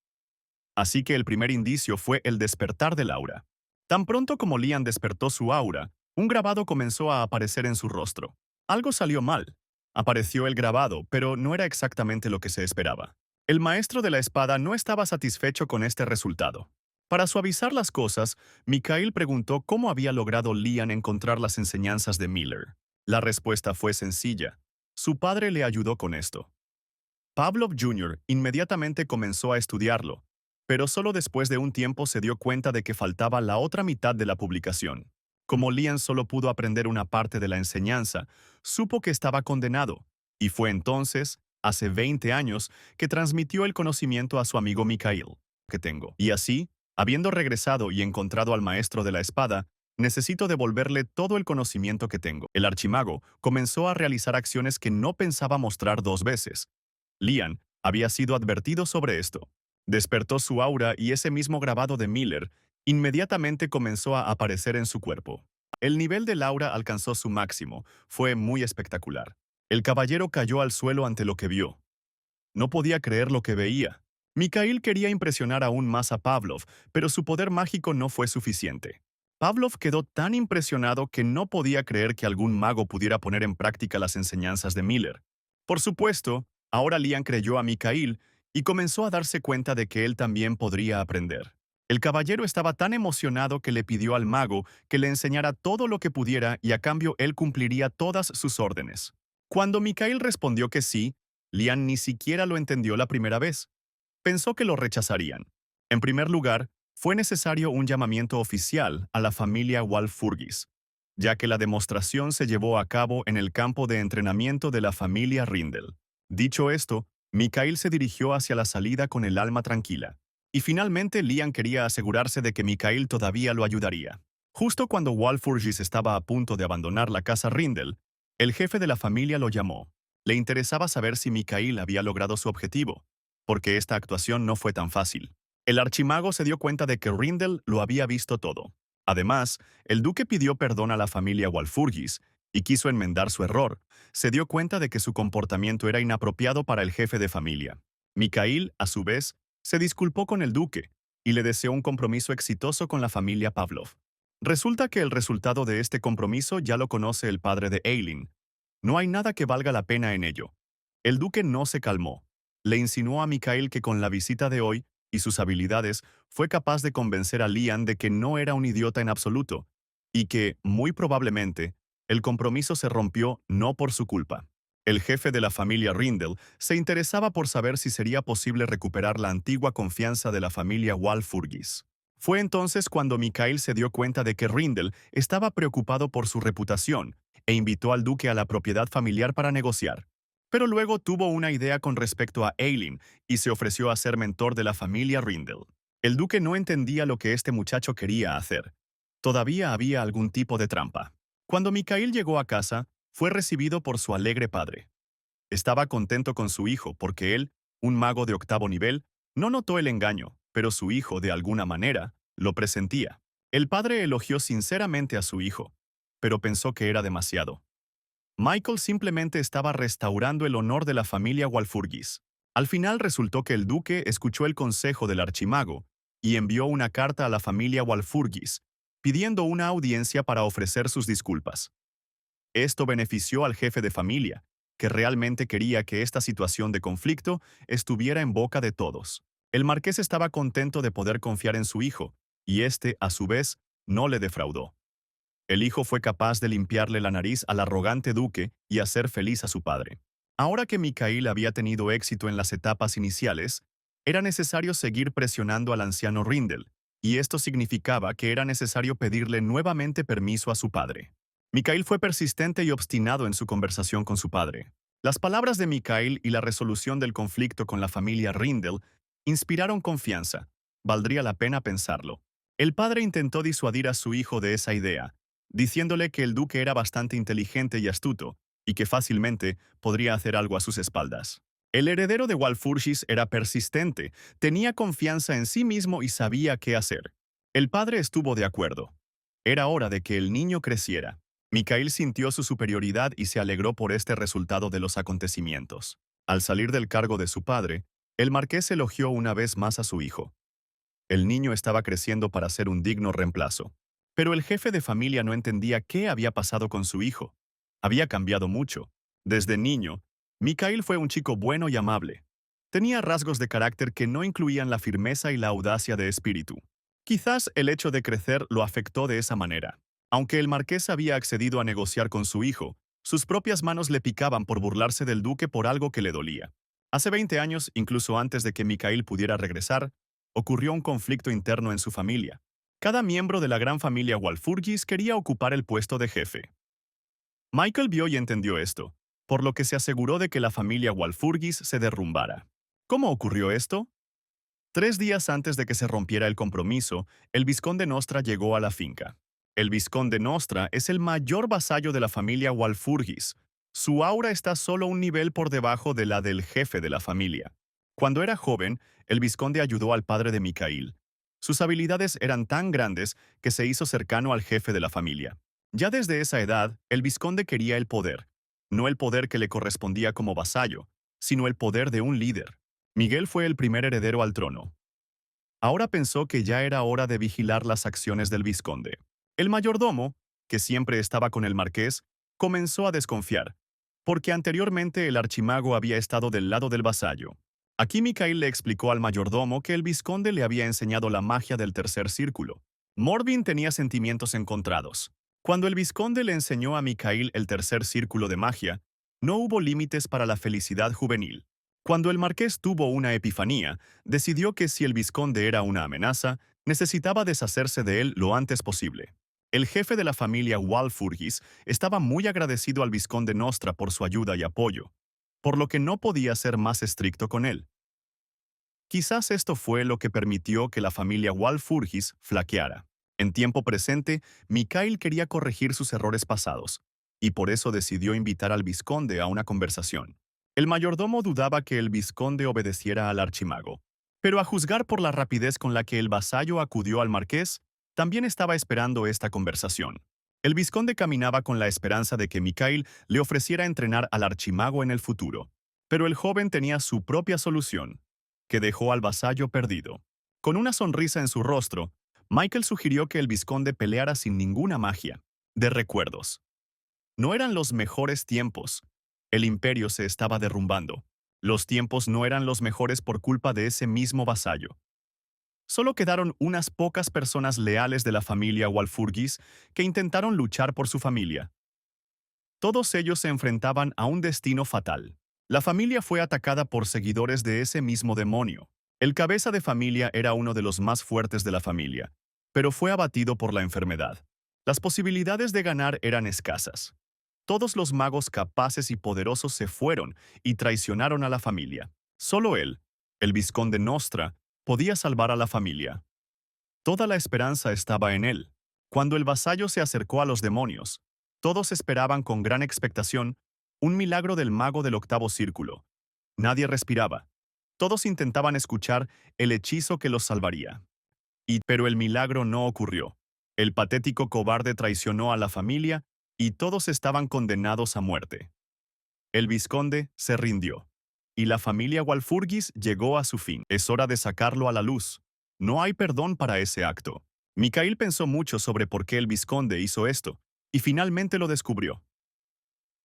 Así que el primer indicio fue el despertar del aura. Tan pronto como Lian despertó su aura, un grabado comenzó a aparecer en su rostro. Algo salió mal. Apareció el grabado, pero no era exactamente lo que se esperaba. El maestro de la espada no estaba satisfecho con este resultado. Para suavizar las cosas, Mikhail preguntó cómo había logrado Lian encontrar las enseñanzas de Miller. La respuesta fue sencilla. Su padre le ayudó con esto. Pavlov Jr. inmediatamente comenzó a estudiarlo, pero solo después de un tiempo se dio cuenta de que faltaba la otra mitad de la publicación. Como Lian solo pudo aprender una parte de la enseñanza, supo que estaba condenado, y fue entonces, hace 20 años, que transmitió el conocimiento a su amigo Mikhail, que tengo. Y así, habiendo regresado y encontrado al maestro de la espada, necesito devolverle todo el conocimiento que tengo. El archimago comenzó a realizar acciones que no pensaba mostrar 2 veces. Lian había sido advertido sobre esto. Despertó su aura y ese mismo grabado de Miller inmediatamente comenzó a aparecer en su cuerpo. El nivel del aura alcanzó su máximo. Fue muy espectacular. El caballero cayó al suelo ante lo que vio. No podía creer lo que veía. Mikhail quería impresionar aún más a Pavlov, pero su poder mágico no fue suficiente. Pavlov quedó tan impresionado que no podía creer que algún mago pudiera poner en práctica las enseñanzas de Miller. Por supuesto, ahora Lian creyó a Mikhail y comenzó a darse cuenta de que él también podría aprender. El caballero estaba tan emocionado que le pidió al mago que le enseñara todo lo que pudiera y a cambio él cumpliría todas sus órdenes. Cuando Mikhail respondió que sí, Lian ni siquiera lo entendió la primera vez. Pensó que lo rechazarían. En primer lugar, fue necesario un llamamiento oficial a la familia Walpurgis, ya que la demostración se llevó a cabo en el campo de entrenamiento de la familia Rindel. Dicho esto, Mikhail se dirigió hacia la salida con el alma tranquila. Y finalmente Lian quería asegurarse de que Mikhail todavía lo ayudaría. Justo cuando Walpurgis estaba a punto de abandonar la casa Rindel, el jefe de la familia lo llamó. Le interesaba saber si Mikhail había logrado su objetivo, porque esta actuación no fue tan fácil. El archimago se dio cuenta de que Rindel lo había visto todo. Además, el duque pidió perdón a la familia Walpurgis y quiso enmendar su error, se dio cuenta de que su comportamiento era inapropiado para el jefe de familia. Mikhail, a su vez, se disculpó con el duque y le deseó un compromiso exitoso con la familia Pavlov. Resulta que el resultado de este compromiso ya lo conoce el padre de Eileen. No hay nada que valga la pena en ello. El duque no se calmó. Le insinuó a Mikhail que con la visita de hoy y sus habilidades fue capaz de convencer a Lian de que no era un idiota en absoluto y que, muy probablemente, el compromiso se rompió no por su culpa. El jefe de la familia Rindel se interesaba por saber si sería posible recuperar la antigua confianza de la familia Walpurgis. Fue entonces cuando Mikhail se dio cuenta de que Rindel estaba preocupado por su reputación e invitó al duque a la propiedad familiar para negociar. Pero luego tuvo una idea con respecto a Eileen y se ofreció a ser mentor de la familia Rindel. El duque no entendía lo que este muchacho quería hacer. Todavía había algún tipo de trampa. Cuando Mikhail llegó a casa, fue recibido por su alegre padre. Estaba contento con su hijo porque él, un mago de octavo nivel, no notó el engaño, pero su hijo, de alguna manera, lo presentía. El padre elogió sinceramente a su hijo, pero pensó que era demasiado. Michael simplemente estaba restaurando el honor de la familia Walpurgis. Al final resultó que el duque escuchó el consejo del archimago y envió una carta a la familia Walpurgis, pidiendo una audiencia para ofrecer sus disculpas. Esto benefició al jefe de familia, que realmente quería que esta situación de conflicto estuviera en boca de todos. El marqués estaba contento de poder confiar en su hijo, y este, a su vez, no le defraudó. El hijo fue capaz de limpiarle la nariz al arrogante duque y hacer feliz a su padre. Ahora que Mikhail había tenido éxito en las etapas iniciales, era necesario seguir presionando al anciano Rindel, y esto significaba que era necesario pedirle nuevamente permiso a su padre. Mikhail fue persistente y obstinado en su conversación con su padre. Las palabras de Mikhail y la resolución del conflicto con la familia Rindel inspiraron confianza. Valdría la pena pensarlo. El padre intentó disuadir a su hijo de esa idea, diciéndole que el duque era bastante inteligente y astuto, y que fácilmente podría hacer algo a sus espaldas. El heredero de Walpurgis era persistente, tenía confianza en sí mismo y sabía qué hacer. El padre estuvo de acuerdo. Era hora de que el niño creciera. Mikhail sintió su superioridad y se alegró por este resultado de los acontecimientos. Al salir del cargo de su padre, el marqués elogió una vez más a su hijo. El niño estaba creciendo para ser un digno reemplazo. Pero el jefe de familia no entendía qué había pasado con su hijo. Había cambiado mucho. Desde niño, Mikhail fue un chico bueno y amable. Tenía rasgos de carácter que no incluían la firmeza y la audacia de espíritu. Quizás el hecho de crecer lo afectó de esa manera. Aunque el marqués había accedido a negociar con su hijo, sus propias manos le picaban por burlarse del duque por algo que le dolía. Hace 20 años, incluso antes de que Mikhail pudiera regresar, ocurrió un conflicto interno en su familia. Cada miembro de la gran familia Walpurgis quería ocupar el puesto de jefe. Michael vio y entendió esto, por lo que se aseguró de que la familia Walpurgis se derrumbara. ¿Cómo ocurrió esto? 3 días antes de que se rompiera el compromiso, el vizconde Nostra llegó a la finca. El vizconde Nostra es el mayor vasallo de la familia Walpurgis. Su aura está solo un nivel por debajo de la del jefe de la familia. Cuando era joven, el vizconde ayudó al padre de Mikhail. Sus habilidades eran tan grandes que se hizo cercano al jefe de la familia. Ya desde esa edad, el vizconde quería el poder. No el poder que le correspondía como vasallo, sino el poder de un líder. Miguel fue el primer heredero al trono. Ahora pensó que ya era hora de vigilar las acciones del vizconde. El mayordomo, que siempre estaba con el marqués, comenzó a desconfiar, porque anteriormente el archimago había estado del lado del vasallo. Aquí Mikhail le explicó al mayordomo que el vizconde le había enseñado la magia del tercer círculo. Morbin tenía sentimientos encontrados. Cuando el vizconde le enseñó a Mikhail el tercer círculo de magia, no hubo límites para la felicidad juvenil. Cuando el marqués tuvo una epifanía, decidió que si el vizconde era una amenaza, necesitaba deshacerse de él lo antes posible. El jefe de la familia Walpurgis estaba muy agradecido al vizconde Nostra por su ayuda y apoyo, por lo que no podía ser más estricto con él. Quizás esto fue lo que permitió que la familia Walpurgis flaqueara. En tiempo presente, Mikhail quería corregir sus errores pasados, y por eso decidió invitar al vizconde a una conversación. El mayordomo dudaba que el vizconde obedeciera al archimago, pero a juzgar por la rapidez con la que el vasallo acudió al marqués, también estaba esperando esta conversación. El vizconde caminaba con la esperanza de que Mikhail le ofreciera entrenar al archimago en el futuro. Pero el joven tenía su propia solución, que dejó al vasallo perdido. Con una sonrisa en su rostro, Michael sugirió que el vizconde peleara sin ninguna magia. De recuerdos. No eran los mejores tiempos. El imperio se estaba derrumbando. Los tiempos no eran los mejores por culpa de ese mismo vasallo. Solo quedaron unas pocas personas leales de la familia Walfurgis que intentaron luchar por su familia. Todos ellos se enfrentaban a un destino fatal. La familia fue atacada por seguidores de ese mismo demonio. El cabeza de familia era uno de los más fuertes de la familia, pero fue abatido por la enfermedad. Las posibilidades de ganar eran escasas. Todos los magos capaces y poderosos se fueron y traicionaron a la familia. Solo él, el vizconde Nostra, podía salvar a la familia. Toda la esperanza estaba en él. Cuando el vasallo se acercó a los demonios, todos esperaban con gran expectación un milagro del mago del octavo círculo. Nadie respiraba. Todos intentaban escuchar el hechizo que los salvaría. Pero el milagro no ocurrió. El patético cobarde traicionó a la familia y todos estaban condenados a muerte. El vizconde se rindió. Y la familia Walfurgis llegó a su fin. Es hora de sacarlo a la luz. No hay perdón para ese acto. Mikhail pensó mucho sobre por qué el vizconde hizo esto, y finalmente lo descubrió.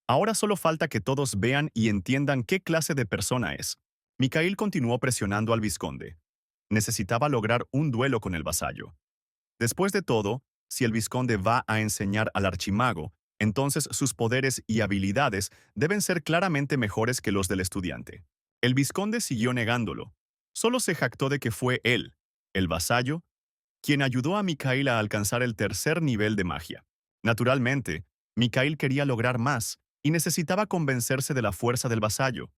Ahora solo falta que todos vean y entiendan qué clase de persona es. Mikhail continuó presionando al vizconde. Necesitaba lograr un duelo con el vasallo. Después de todo, si el vizconde va a enseñar al archimago, entonces sus poderes y habilidades deben ser claramente mejores que los del estudiante. El vizconde siguió negándolo. Solo se jactó de que fue él, el vasallo, quien ayudó a Mikhail a alcanzar el tercer nivel de magia. Naturalmente, Mikhail quería lograr más y necesitaba convencerse de la fuerza del vasallo.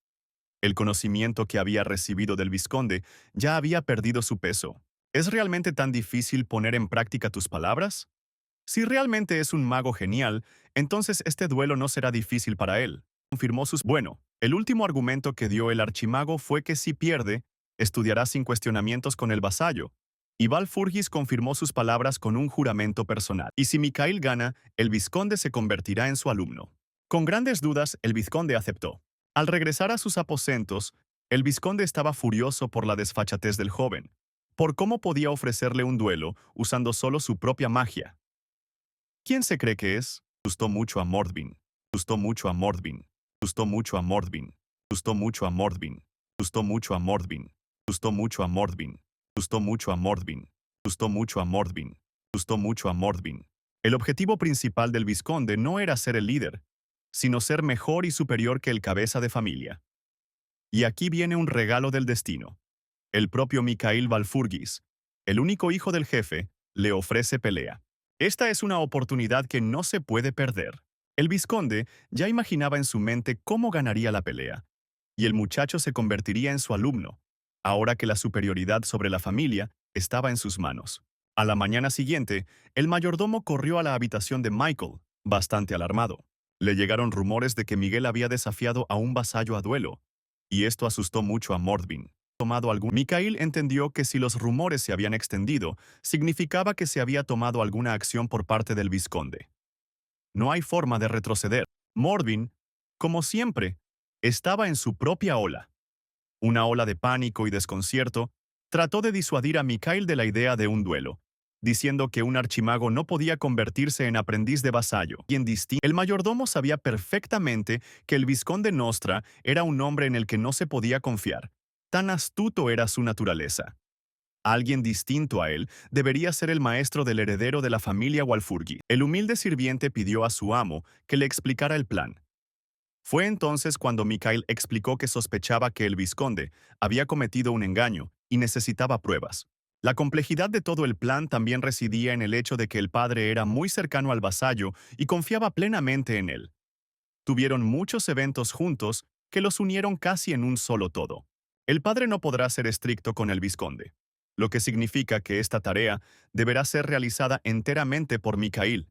El conocimiento que había recibido del vizconde ya había perdido su peso. ¿Es realmente tan difícil poner en práctica tus palabras? Si realmente es un mago genial, entonces este duelo no será difícil para él. Confirmó sus... Bueno, el último argumento que dio el archimago fue que si pierde, estudiará sin cuestionamientos con el vasallo. Y Valfurgis confirmó sus palabras con un juramento personal. Y si Mikhail gana, el vizconde se convertirá en su alumno. Con grandes dudas, el vizconde aceptó. Al regresar a sus aposentos, el vizconde estaba furioso por la desfachatez del joven, por cómo podía ofrecerle un duelo usando solo su propia magia. ¿Quién se cree que es? Gustó mucho a Mordvin. Gustó mucho a Mordvin. Gustó mucho a Mordvin. Gustó mucho a Mordvin. Gustó mucho a Mordvin. Gustó mucho a Mordvin. Gustó mucho a Mordvin. Gustó mucho a Mordvin. Gustó mucho a Mordvin. El objetivo principal del vizconde no era ser el líder, sino ser mejor y superior que el cabeza de familia. Y aquí viene un regalo del destino. El propio Mikhail Valfurgis, el único hijo del jefe, le ofrece pelea. Esta es una oportunidad que no se puede perder. El vizconde ya imaginaba en su mente cómo ganaría la pelea, y el muchacho se convertiría en su alumno, ahora que la superioridad sobre la familia estaba en sus manos. A la mañana siguiente, el mayordomo corrió a la habitación de Michael, bastante alarmado. Le llegaron rumores de que Miguel había desafiado a un vasallo a duelo, y esto asustó mucho a Mordvin. Mikhail entendió que si los rumores se habían extendido, significaba que se había tomado alguna acción por parte del vizconde. No hay forma de retroceder. Mordvin, como siempre, estaba en su propia ola. Una ola de pánico y desconcierto, trató de disuadir a Mikhail de la idea de un duelo, diciendo que un archimago no podía convertirse en aprendiz de vasallo. El mayordomo sabía perfectamente que el vizconde Nostra era un hombre en el que no se podía confiar. Tan astuto era su naturaleza. Alguien distinto a él debería ser el maestro del heredero de la familia Walfurgi. El humilde sirviente pidió a su amo que le explicara el plan. Fue entonces cuando Mikhail explicó que sospechaba que el vizconde había cometido un engaño y necesitaba pruebas. La complejidad de todo el plan también residía en el hecho de que el padre era muy cercano al vasallo y confiaba plenamente en él. Tuvieron muchos eventos juntos que los unieron casi en un solo todo. El padre no podrá ser estricto con el vizconde, lo que significa que esta tarea deberá ser realizada enteramente por Mikhail.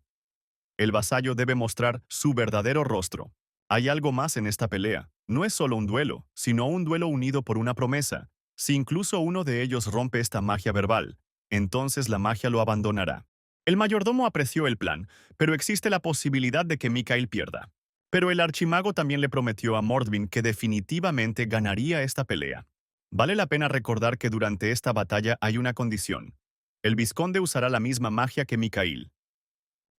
El vasallo debe mostrar su verdadero rostro. Hay algo más en esta pelea. No es solo un duelo, sino un duelo unido por una promesa. Si incluso uno de ellos rompe esta magia verbal, entonces la magia lo abandonará. El mayordomo apreció el plan, pero existe la posibilidad de que Mikael pierda. Pero el archimago también le prometió a Mordvin que definitivamente ganaría esta pelea. Vale la pena recordar que durante esta batalla hay una condición. El vizconde usará la misma magia que Mikael.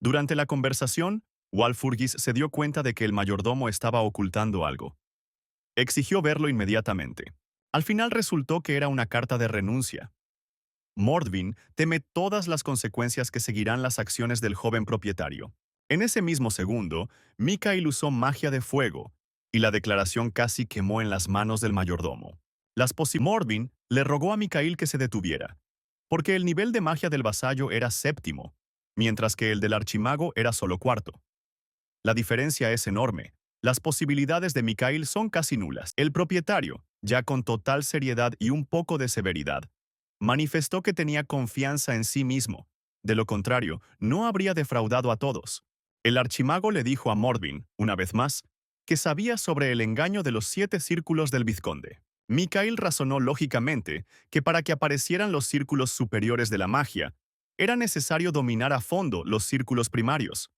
Durante la conversación, Walfurgis se dio cuenta de que el mayordomo estaba ocultando algo. Exigió verlo inmediatamente. Al final resultó que era una carta de renuncia. Mordvin teme todas las consecuencias que seguirán las acciones del joven propietario. En ese mismo segundo, Mikael usó magia de fuego, y la declaración casi quemó en las manos del mayordomo. Mordvin le rogó a Mikael que se detuviera, porque el nivel de magia del vasallo era séptimo, mientras que el del archimago era solo cuarto. La diferencia es enorme. Las posibilidades de Mikael son casi nulas. El propietario, ya con total seriedad y un poco de severidad, manifestó que tenía confianza en sí mismo. De lo contrario, no habría defraudado a todos. El archimago le dijo a Mordvin, una vez más, que sabía sobre el engaño de los 7 círculos del vizconde. Mikael razonó lógicamente que para que aparecieran los círculos superiores de la magia, era necesario dominar a fondo los círculos primarios.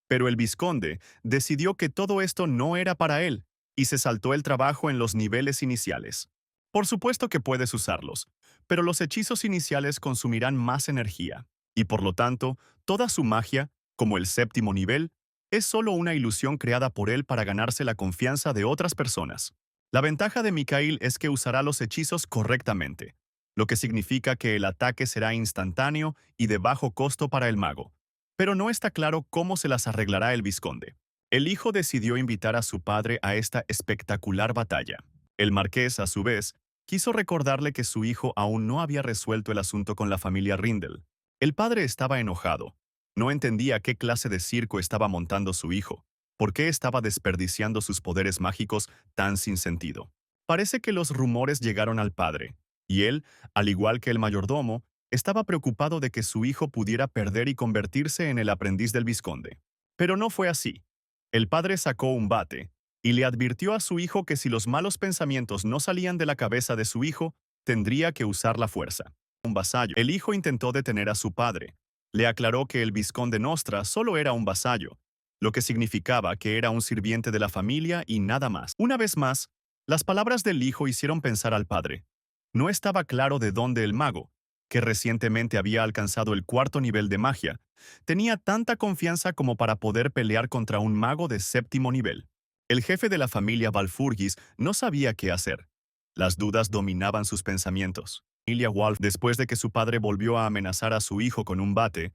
Pero el vizconde decidió que todo esto no era para él y se saltó el trabajo en los niveles iniciales. Por supuesto que puedes usarlos, pero los hechizos iniciales consumirán más energía, y por lo tanto, toda su magia, como el séptimo nivel, es solo una ilusión creada por él para ganarse la confianza de otras personas. La ventaja de Mikael es que usará los hechizos correctamente, lo que significa que el ataque será instantáneo y de bajo costo para el mago. Pero no está claro cómo se las arreglará el vizconde. El hijo decidió invitar a su padre a esta espectacular batalla. El marqués, a su vez, quiso recordarle que su hijo aún no había resuelto el asunto con la familia Rindel. El padre estaba enojado. No entendía qué clase de circo estaba montando su hijo. ¿Por qué estaba desperdiciando sus poderes mágicos tan sin sentido? Parece que los rumores llegaron al padre, y él, al igual que el mayordomo, estaba preocupado de que su hijo pudiera perder y convertirse en el aprendiz del vizconde. Pero no fue así. El padre sacó un bate y le advirtió a su hijo que si los malos pensamientos no salían de la cabeza de su hijo, tendría que usar la fuerza. Un vasallo. El hijo intentó detener a su padre. Le aclaró que el vizconde Nostra solo era un vasallo, lo que significaba que era un sirviente de la familia y nada más. Una vez más, las palabras del hijo hicieron pensar al padre. No estaba claro de dónde el mago, que recientemente había alcanzado el 4.º nivel de magia, tenía tanta confianza como para poder pelear contra un mago de 7.º nivel. El jefe de la familia Valfurgis no sabía qué hacer. Las dudas dominaban sus pensamientos. Familia Wolf, después de que su padre volvió a amenazar a su hijo con un bate,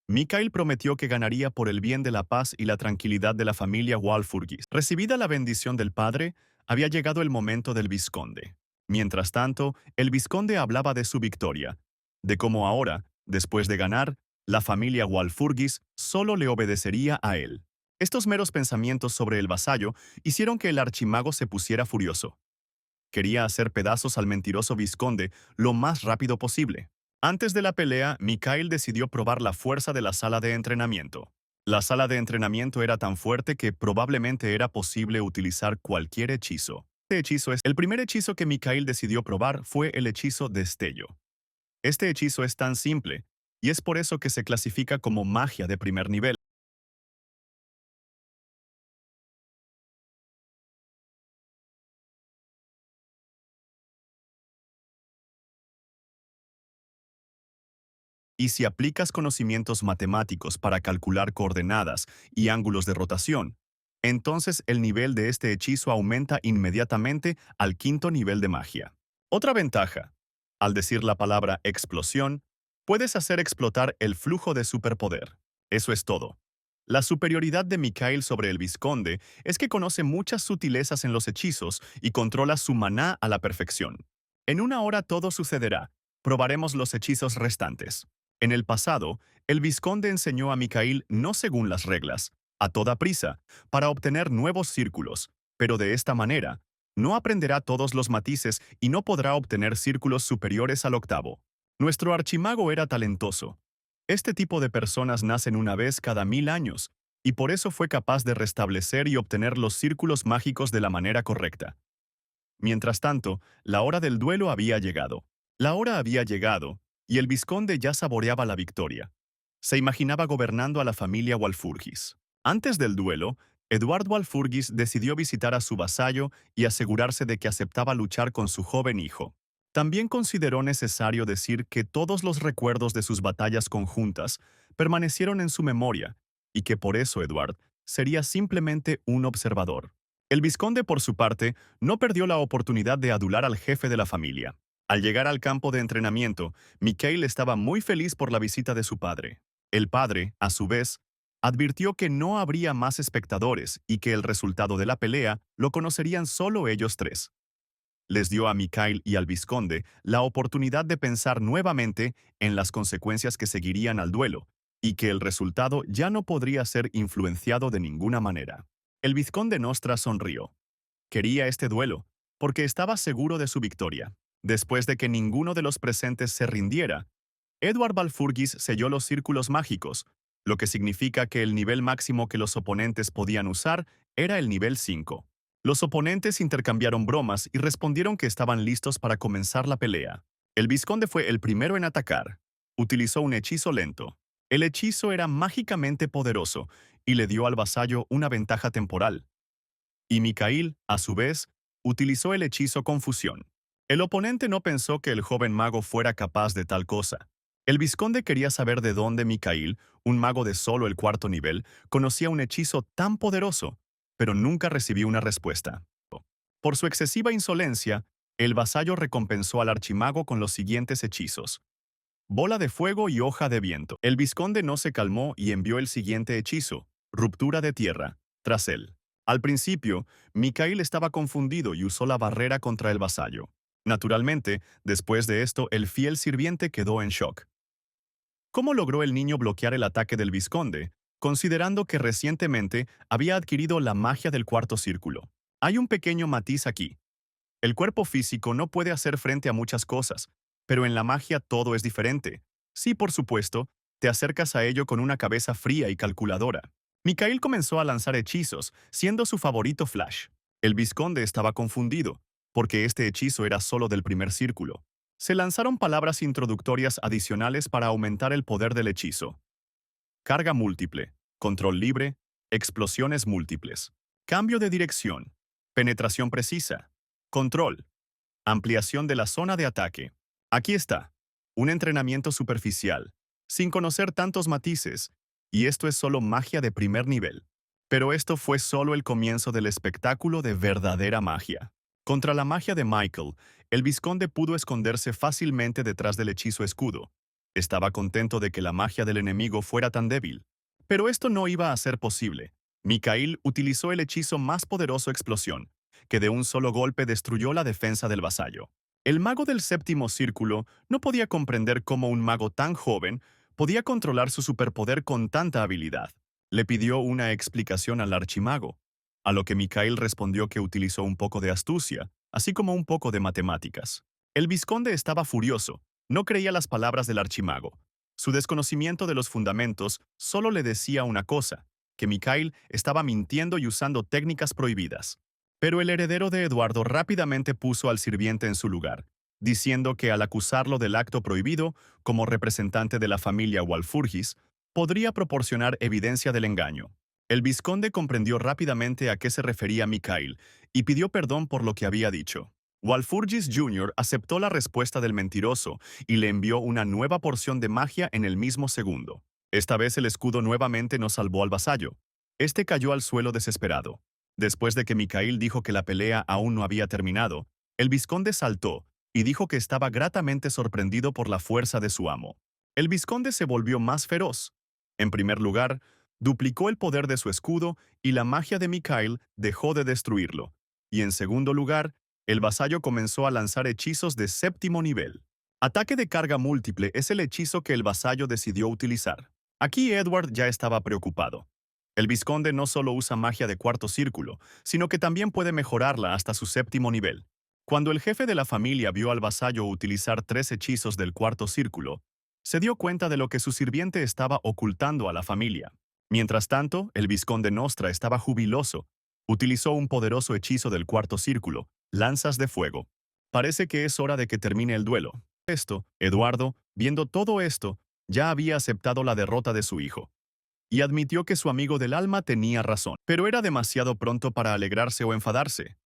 Mikael prometió que ganaría por el bien de la paz y la tranquilidad de la familia Walfurgis. Recibida la bendición del padre, había llegado el momento del vizconde. Mientras tanto, el vizconde hablaba de su victoria, de cómo ahora, después de ganar, la familia Walfurgis solo le obedecería a él. Estos meros pensamientos sobre el vasallo hicieron que el archimago se pusiera furioso. Quería hacer pedazos al mentiroso vizconde lo más rápido posible. Antes de la pelea, Mikael decidió probar la fuerza de la sala de entrenamiento. La sala de entrenamiento era tan fuerte que probablemente era posible utilizar cualquier hechizo. El primer hechizo que Mikael decidió probar fue el hechizo Destello. Este hechizo es tan simple, y es por eso que se clasifica como magia de primer nivel. Y si aplicas conocimientos matemáticos para calcular coordenadas y ángulos de rotación, entonces el nivel de este hechizo aumenta inmediatamente al 5.º nivel de magia. Otra ventaja: al decir la palabra explosión, puedes hacer explotar el flujo de superpoder. Eso es todo. La superioridad de Mikael sobre el vizconde es que conoce muchas sutilezas en los hechizos y controla su maná a la perfección. En una hora todo sucederá. Probaremos los hechizos restantes. En el pasado, el vizconde enseñó a Mikael no según las reglas, a toda prisa, para obtener nuevos círculos, pero de esta manera, no aprenderá todos los matices y no podrá obtener círculos superiores al 8.º. Nuestro archimago era talentoso. Este tipo de personas nacen una vez cada 1000 años, y por eso fue capaz de restablecer y obtener los círculos mágicos de la manera correcta. Mientras tanto, la hora del duelo había llegado. La hora había llegado, y el vizconde ya saboreaba la victoria. Se imaginaba gobernando a la familia Walfurgis. Antes del duelo, Eduard Walfurgis decidió visitar a su vasallo y asegurarse de que aceptaba luchar con su joven hijo. También consideró necesario decir que todos los recuerdos de sus batallas conjuntas permanecieron en su memoria y que por eso Eduard sería simplemente un observador. El vizconde, por su parte, no perdió la oportunidad de adular al jefe de la familia. Al llegar al campo de entrenamiento, Mikhail estaba muy feliz por la visita de su padre. El padre, a su vez, advirtió que no habría más espectadores y que el resultado de la pelea lo conocerían solo ellos tres. Les dio a Mikhail y al vizconde la oportunidad de pensar nuevamente en las consecuencias que seguirían al duelo, y que el resultado ya no podría ser influenciado de ninguna manera. El vizconde Nostra sonrió. Quería este duelo, porque estaba seguro de su victoria. Después de que ninguno de los presentes se rindiera, Edward Balfurgis selló los círculos mágicos, lo que significa que el nivel máximo que los oponentes podían usar era el nivel 5. Los oponentes intercambiaron bromas y respondieron que estaban listos para comenzar la pelea. El vizconde fue el primero en atacar. Utilizó un hechizo lento. El hechizo era mágicamente poderoso y le dio al vasallo una ventaja temporal. Y Mikhail, a su vez, utilizó el hechizo Confusión. El oponente no pensó que el joven mago fuera capaz de tal cosa. El vizconde quería saber de dónde Mikhail, un mago de solo el cuarto nivel, conocía un hechizo tan poderoso, pero nunca recibió una respuesta. Por su excesiva insolencia, el vasallo recompensó al archimago con los siguientes hechizos: bola de fuego y hoja de viento. El vizconde no se calmó y envió el siguiente hechizo: ruptura de tierra, tras él. Al principio, Mikhail estaba confundido y usó la barrera contra el vasallo. Naturalmente, después de esto, el fiel sirviente quedó en shock. ¿Cómo logró el niño bloquear el ataque del vizconde, considerando que recientemente había adquirido la magia del cuarto círculo? Hay un pequeño matiz aquí. El cuerpo físico no puede hacer frente a muchas cosas, pero en la magia todo es diferente. Sí, por supuesto, te acercas a ello con una cabeza fría y calculadora. Mikhail comenzó a lanzar hechizos, siendo su favorito Flash. El vizconde estaba confundido, porque este hechizo era solo del primer círculo. Se lanzaron palabras introductorias adicionales para aumentar el poder del hechizo: carga múltiple, control libre, explosiones múltiples, cambio de dirección, penetración precisa, control, ampliación de la zona de ataque. Aquí está, un entrenamiento superficial, sin conocer tantos matices, y esto es solo magia de primer nivel. Pero esto fue solo el comienzo del espectáculo de verdadera magia. Contra la magia de Michael, el vizconde pudo esconderse fácilmente detrás del hechizo escudo. Estaba contento de que la magia del enemigo fuera tan débil. Pero esto no iba a ser posible. Mikhail utilizó el hechizo más poderoso explosión, que de un solo golpe destruyó la defensa del vasallo. El mago del séptimo círculo no podía comprender cómo un mago tan joven podía controlar su superpoder con tanta habilidad. Le pidió una explicación al archimago, a lo que Mikhail respondió que utilizó un poco de astucia, así como un poco de matemáticas. El vizconde estaba furioso, no creía las palabras del archimago. Su desconocimiento de los fundamentos solo le decía una cosa: que Mikhail estaba mintiendo y usando técnicas prohibidas. Pero el heredero de Eduardo rápidamente puso al sirviente en su lugar, diciendo que al acusarlo del acto prohibido, como representante de la familia Walfurgis, podría proporcionar evidencia del engaño. El vizconde comprendió rápidamente a qué se refería Mikhail y pidió perdón por lo que había dicho. Walfurgis Jr. aceptó la respuesta del mentiroso y le envió una nueva porción de magia en el mismo segundo. Esta vez el escudo nuevamente no salvó al vasallo. Este cayó al suelo desesperado. Después de que Mikhail dijo que la pelea aún no había terminado, el vizconde saltó y dijo que estaba gratamente sorprendido por la fuerza de su amo. El vizconde se volvió más feroz. En primer lugar, duplicó el poder de su escudo y la magia de Mikhail dejó de destruirlo. Y en segundo lugar, el vasallo comenzó a lanzar hechizos de séptimo nivel. Ataque de carga múltiple es el hechizo que el vasallo decidió utilizar. Aquí Edward ya estaba preocupado. El vizconde no solo usa magia de cuarto círculo, sino que también puede mejorarla hasta su séptimo nivel. Cuando el jefe de la familia vio al vasallo utilizar 3 hechizos del cuarto círculo, se dio cuenta de lo que su sirviente estaba ocultando a la familia. Mientras tanto, el vizconde Nostra estaba jubiloso. Utilizó un poderoso hechizo del cuarto círculo, lanzas de fuego. Parece que es hora de que termine el duelo. Eduardo, viendo todo esto, ya había aceptado la derrota de su hijo y admitió que su amigo del alma tenía razón, pero era demasiado pronto para alegrarse o enfadarse.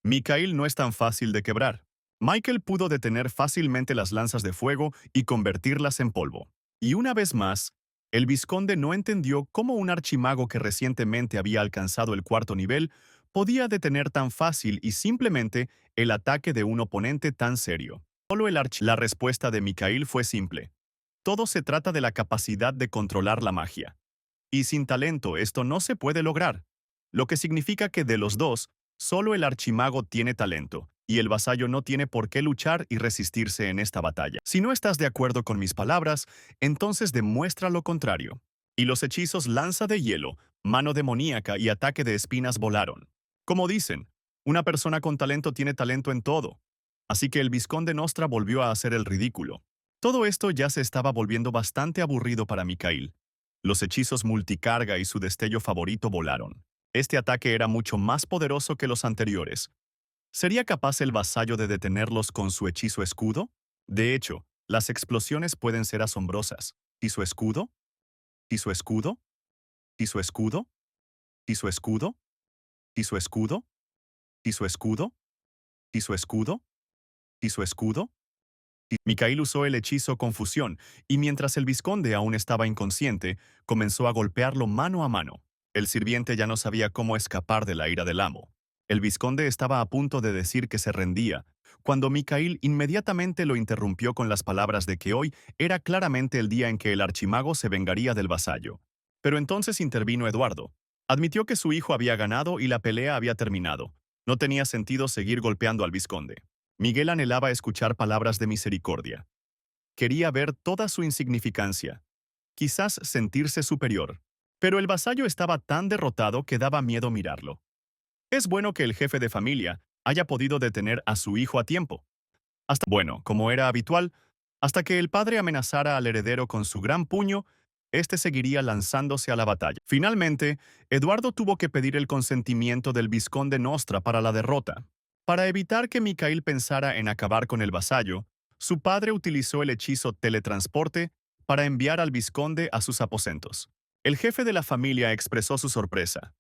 Mikhail no es tan fácil de quebrar. Michael pudo detener fácilmente las lanzas de fuego y convertirlas en polvo. Y una vez más, el vizconde no entendió cómo un archimago que recientemente había alcanzado el cuarto nivel podía detener tan fácil y simplemente el ataque de un oponente tan serio. La respuesta de Mikhail fue simple. Todo se trata de la capacidad de controlar la magia. Y sin talento esto no se puede lograr. Lo que significa que de los dos, solo el archimago tiene talento, y el vasallo no tiene por qué luchar y resistirse en esta batalla. Si no estás de acuerdo con mis palabras, entonces demuestra lo contrario. Y los hechizos lanza de hielo, mano demoníaca y ataque de espinas volaron. Como dicen, una persona con talento tiene talento en todo. Así que el vizconde Nostra volvió a hacer el ridículo. Todo esto ya se estaba volviendo bastante aburrido para Mikhail. Los hechizos multicarga y su destello favorito volaron. Este ataque era mucho más poderoso que los anteriores. ¿Sería capaz el vasallo de detenerlos con su hechizo escudo? De hecho, las explosiones pueden ser asombrosas. ¿Y su escudo? ¿Y su escudo? ¿Y su escudo? ¿Y su escudo? ¿Y su escudo? ¿Y su escudo? ¿Y su escudo? ¿Y su escudo? Mikhail usó el hechizo Confusión, y mientras el vizconde aún estaba inconsciente, comenzó a golpearlo mano a mano. El sirviente ya no sabía cómo escapar de la ira del amo. El vizconde estaba a punto de decir que se rendía, cuando Mikhail inmediatamente lo interrumpió con las palabras de que hoy era claramente el día en que el archimago se vengaría del vasallo. Pero entonces intervino Eduardo. Admitió que su hijo había ganado y la pelea había terminado. No tenía sentido seguir golpeando al vizconde. Miguel anhelaba escuchar palabras de misericordia. Quería ver toda su insignificancia, quizás sentirse superior. Pero el vasallo estaba tan derrotado que daba miedo mirarlo. Es bueno que el jefe de familia haya podido detener a su hijo a tiempo. Bueno, como era habitual, hasta que el padre amenazara al heredero con su gran puño, este seguiría lanzándose a la batalla. Finalmente, Eduardo tuvo que pedir el consentimiento del vizconde Nostra para la derrota. Para evitar que Mikhail pensara en acabar con el vasallo, su padre utilizó el hechizo teletransporte para enviar al vizconde a sus aposentos. El jefe de la familia expresó su sorpresa.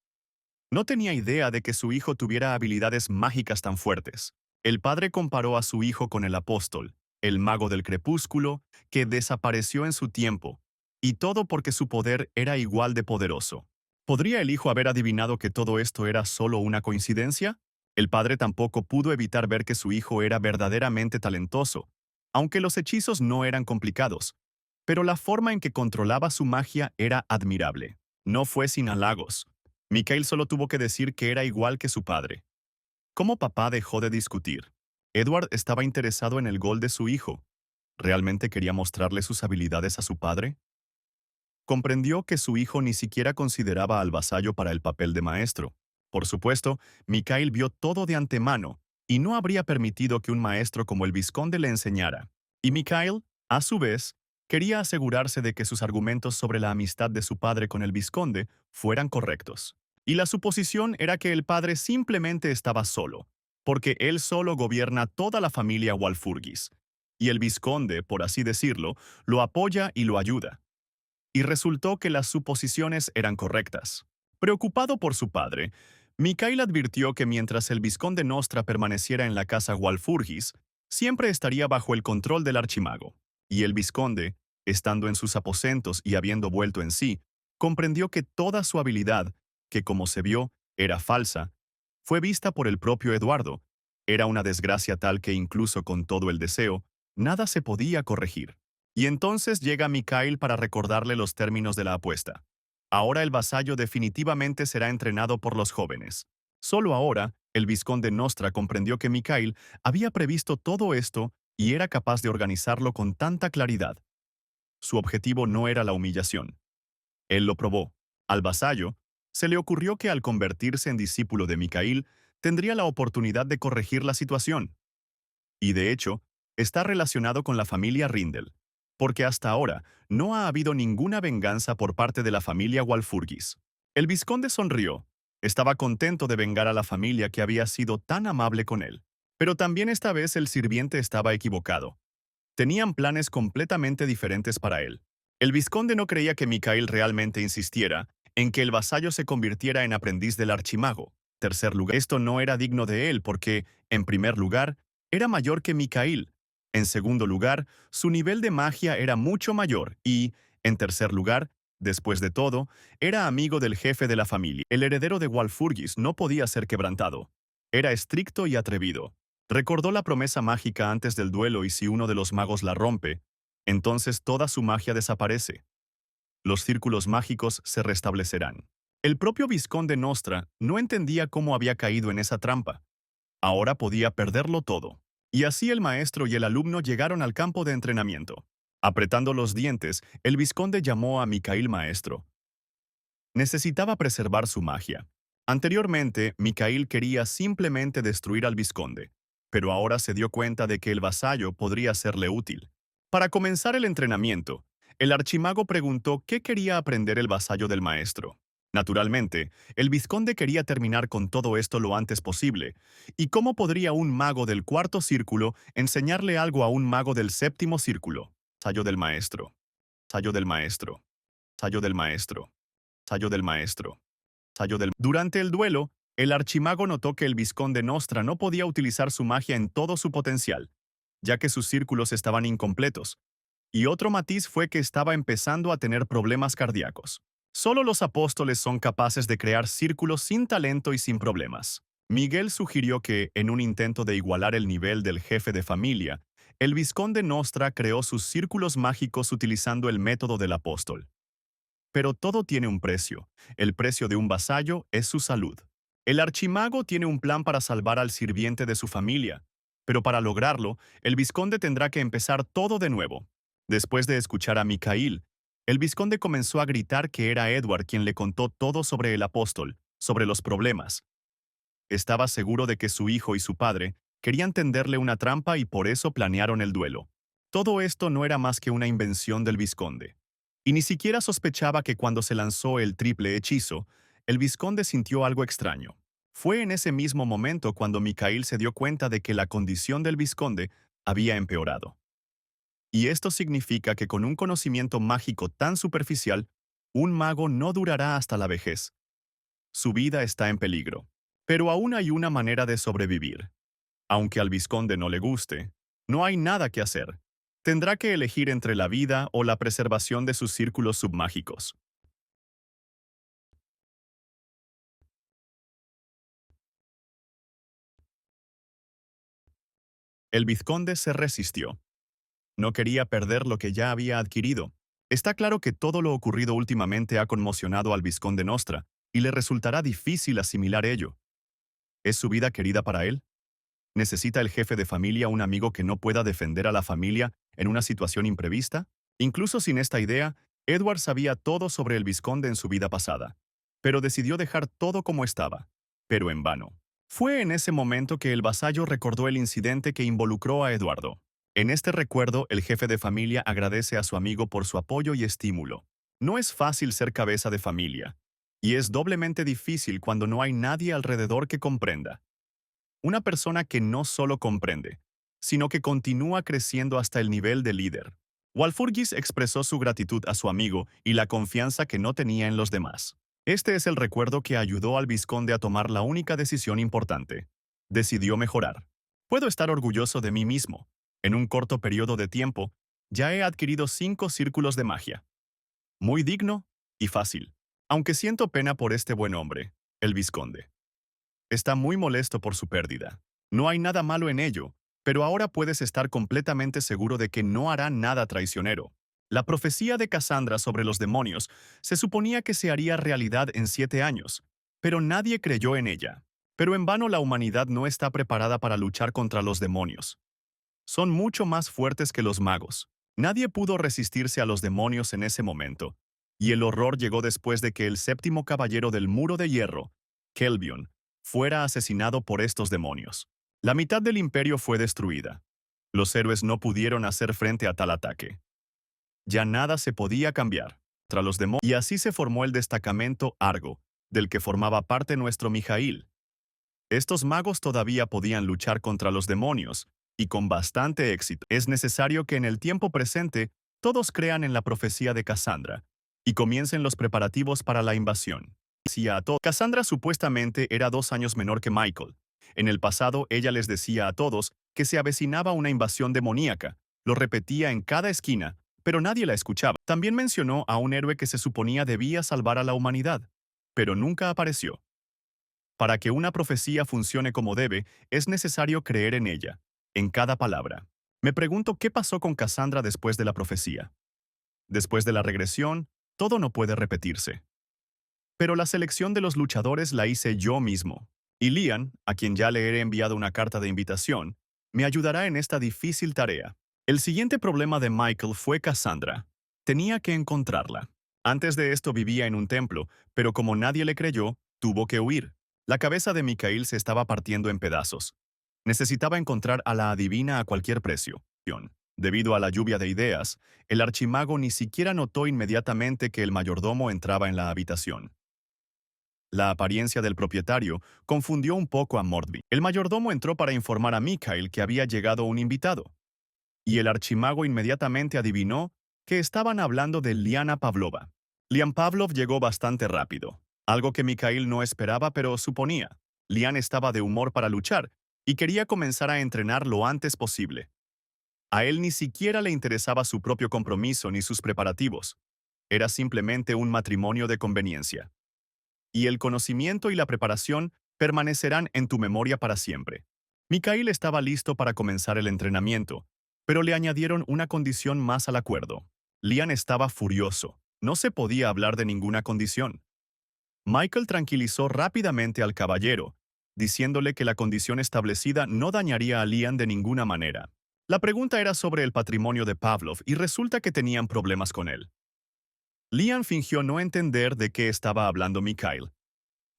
No tenía idea de que su hijo tuviera habilidades mágicas tan fuertes. El padre comparó a su hijo con el apóstol, el mago del crepúsculo, que desapareció en su tiempo, y todo porque su poder era igual de poderoso. ¿Podría el hijo haber adivinado que todo esto era solo una coincidencia? El padre tampoco pudo evitar ver que su hijo era verdaderamente talentoso, aunque los hechizos no eran complicados. Pero la forma en que controlaba su magia era admirable. No fue sin halagos. Mikhail solo tuvo que decir que era igual que su padre. Como papá dejó de discutir. Edward estaba interesado en el gol de su hijo. ¿Realmente quería mostrarle sus habilidades a su padre? Comprendió que su hijo ni siquiera consideraba al vasallo para el papel de maestro. Por supuesto, Mikhail vio todo de antemano y no habría permitido que un maestro como el vizconde le enseñara. Y Mikhail, a su vez, quería asegurarse de que sus argumentos sobre la amistad de su padre con el vizconde fueran correctos. Y la suposición era que el padre simplemente estaba solo, porque él solo gobierna toda la familia Walfurgis. Y el vizconde, por así decirlo, lo apoya y lo ayuda. Y resultó que las suposiciones eran correctas. Preocupado por su padre, Mikhail advirtió que mientras el vizconde Nostra permaneciera en la casa Walfurgis, siempre estaría bajo el control del archimago. Y el vizconde, estando en sus aposentos y habiendo vuelto en sí, comprendió que toda su habilidad, que como se vio, era falsa, fue vista por el propio Eduardo. Era una desgracia tal que incluso con todo el deseo, nada se podía corregir. Y entonces llega Mikhail para recordarle los términos de la apuesta. Ahora el vasallo definitivamente será entrenado por los jóvenes. Solo ahora, el vizconde Nostra comprendió que Mikhail había previsto todo esto y era capaz de organizarlo con tanta claridad. Su objetivo no era la humillación. Él lo probó. Al vasallo, se le ocurrió que al convertirse en discípulo de Mikhail, tendría la oportunidad de corregir la situación. Y de hecho, está relacionado con la familia Rindel, porque hasta ahora no ha habido ninguna venganza por parte de la familia Walfurgis. El vizconde sonrió. Estaba contento de vengar a la familia que había sido tan amable con él. Pero también esta vez el sirviente estaba equivocado. Tenían planes completamente diferentes para él. El vizconde no creía que Mikhail realmente insistiera en que el vasallo se convirtiera en aprendiz del archimago. Tercer lugar, esto no era digno de él porque, en primer lugar, era mayor que Mikhail. En segundo lugar, su nivel de magia era mucho mayor y, en tercer lugar, después de todo, era amigo del jefe de la familia. El heredero de Walfurgis no podía ser quebrantado. Era estricto y atrevido. Recordó la promesa mágica antes del duelo y si uno de los magos la rompe, entonces toda su magia desaparece. Los círculos mágicos se restablecerán. El propio vizconde Nostra no entendía cómo había caído en esa trampa. Ahora podía perderlo todo. Y así el maestro y el alumno llegaron al campo de entrenamiento. Apretando los dientes, el vizconde llamó a Mikhail maestro. Necesitaba preservar su magia. Anteriormente, Mikhail quería simplemente destruir al vizconde, pero ahora se dio cuenta de que el vasallo podría serle útil. Para comenzar el entrenamiento, el archimago preguntó qué quería aprender el vasallo del maestro. Naturalmente, el vizconde quería terminar con todo esto lo antes posible, y cómo podría un mago del cuarto círculo enseñarle algo a un mago del séptimo círculo. Vasallo del maestro. Vasallo del maestro. Vasallo del maestro. Vasallo del maestro. Durante el duelo, el archimago notó que el vizconde Nostra no podía utilizar su magia en todo su potencial, ya que sus círculos estaban incompletos, y otro matiz fue que estaba empezando a tener problemas cardíacos. Solo los apóstoles son capaces de crear círculos sin talento y sin problemas. Miguel sugirió que, en un intento de igualar el nivel del jefe de familia, el vizconde Nostra creó sus círculos mágicos utilizando el método del apóstol. Pero todo tiene un precio. El precio de un vasallo es su salud. El archimago tiene un plan para salvar al sirviente de su familia, pero para lograrlo, el vizconde tendrá que empezar todo de nuevo. Después de escuchar a Mikhail, el vizconde comenzó a gritar que era Edward quien le contó todo sobre el apóstol, sobre los problemas. Estaba seguro de que su hijo y su padre querían tenderle una trampa y por eso planearon el duelo. Todo esto no era más que una invención del vizconde. Y ni siquiera sospechaba que cuando se lanzó el triple hechizo, el vizconde sintió algo extraño. Fue en ese mismo momento cuando Mikhail se dio cuenta de que la condición del vizconde había empeorado. Y esto significa que con un conocimiento mágico tan superficial, un mago no durará hasta la vejez. Su vida está en peligro. Pero aún hay una manera de sobrevivir. Aunque al vizconde no le guste, no hay nada que hacer. Tendrá que elegir entre la vida o la preservación de sus círculos submágicos. El vizconde se resistió. No quería perder lo que ya había adquirido. Está claro que todo lo ocurrido últimamente ha conmocionado al vizconde Nostra, y le resultará difícil asimilar ello. ¿Es su vida querida para él? ¿Necesita el jefe de familia un amigo que no pueda defender a la familia en una situación imprevista? Incluso sin esta idea, Edward sabía todo sobre el vizconde en su vida pasada, pero decidió dejar todo como estaba, pero en vano. Fue en ese momento que el vasallo recordó el incidente que involucró a Eduardo. En este recuerdo, el jefe de familia agradece a su amigo por su apoyo y estímulo. No es fácil ser cabeza de familia, y es doblemente difícil cuando no hay nadie alrededor que comprenda. Una persona que no solo comprende, sino que continúa creciendo hasta el nivel de líder. Walfurgis expresó su gratitud a su amigo y la confianza que no tenía en los demás. Este es el recuerdo que ayudó al vizconde a tomar la única decisión importante. Decidió mejorar. Puedo estar orgulloso de mí mismo. En un corto periodo de tiempo, ya he adquirido 5 círculos de magia. Muy digno y fácil. Aunque siento pena por este buen hombre, el vizconde. Está muy molesto por su pérdida. No hay nada malo en ello, pero ahora puedes estar completamente seguro de que no hará nada traicionero. La profecía de Cassandra sobre los demonios se suponía que se haría realidad en 7 años, pero nadie creyó en ella. Pero en vano la humanidad no está preparada para luchar contra los demonios. Son mucho más fuertes que los magos. Nadie pudo resistirse a los demonios en ese momento, y el horror llegó después de que el séptimo caballero del Muro de Hierro, Kelvion, fuera asesinado por estos demonios. La mitad del imperio fue destruida. Los héroes no pudieron hacer frente a tal ataque. Ya nada se podía cambiar contra los demonios, y así se formó el destacamento Argo, del que formaba parte nuestro Mijail. Estos magos todavía podían luchar contra los demonios, y con bastante éxito. Es necesario que en el tiempo presente todos crean en la profecía de Cassandra y comiencen los preparativos para la invasión. Decía a todos. Cassandra supuestamente era 2 años menor que Michael. En el pasado ella les decía a todos que se avecinaba una invasión demoníaca. Lo repetía en cada esquina, pero nadie la escuchaba. También mencionó a un héroe que se suponía debía salvar a la humanidad, pero nunca apareció. Para que una profecía funcione como debe, es necesario creer en ella, en cada palabra. Me pregunto qué pasó con Cassandra después de la profecía. Después de la regresión, todo no puede repetirse. Pero la selección de los luchadores la hice yo mismo. Y Lian, a quien ya le he enviado una carta de invitación, me ayudará en esta difícil tarea. El siguiente problema de Michael fue Cassandra. Tenía que encontrarla. Antes de esto vivía en un templo, pero como nadie le creyó, tuvo que huir. La cabeza de Mikhail se estaba partiendo en pedazos. Necesitaba encontrar a la adivina a cualquier precio. Debido a la lluvia de ideas, el archimago ni siquiera notó inmediatamente que el mayordomo entraba en la habitación. La apariencia del propietario confundió un poco a Mordby. El mayordomo entró para informar a Mikhail que había llegado un invitado, y el archimago inmediatamente adivinó que estaban hablando de Liana Pavlova. Lian Pavlov llegó bastante rápido, algo que Mikhail no esperaba pero suponía. Lian estaba de humor para luchar y quería comenzar a entrenar lo antes posible. A él ni siquiera le interesaba su propio compromiso ni sus preparativos. Era simplemente un matrimonio de conveniencia. Y el conocimiento y la preparación permanecerán en tu memoria para siempre. Mikhail estaba listo para comenzar el entrenamiento, pero le añadieron una condición más al acuerdo. Lian estaba furioso. No se podía hablar de ninguna condición. Michael tranquilizó rápidamente al caballero, diciéndole que la condición establecida no dañaría a Lian de ninguna manera. La pregunta era sobre el patrimonio de Pavlov y resulta que tenían problemas con él. Lian fingió no entender de qué estaba hablando Mikhail.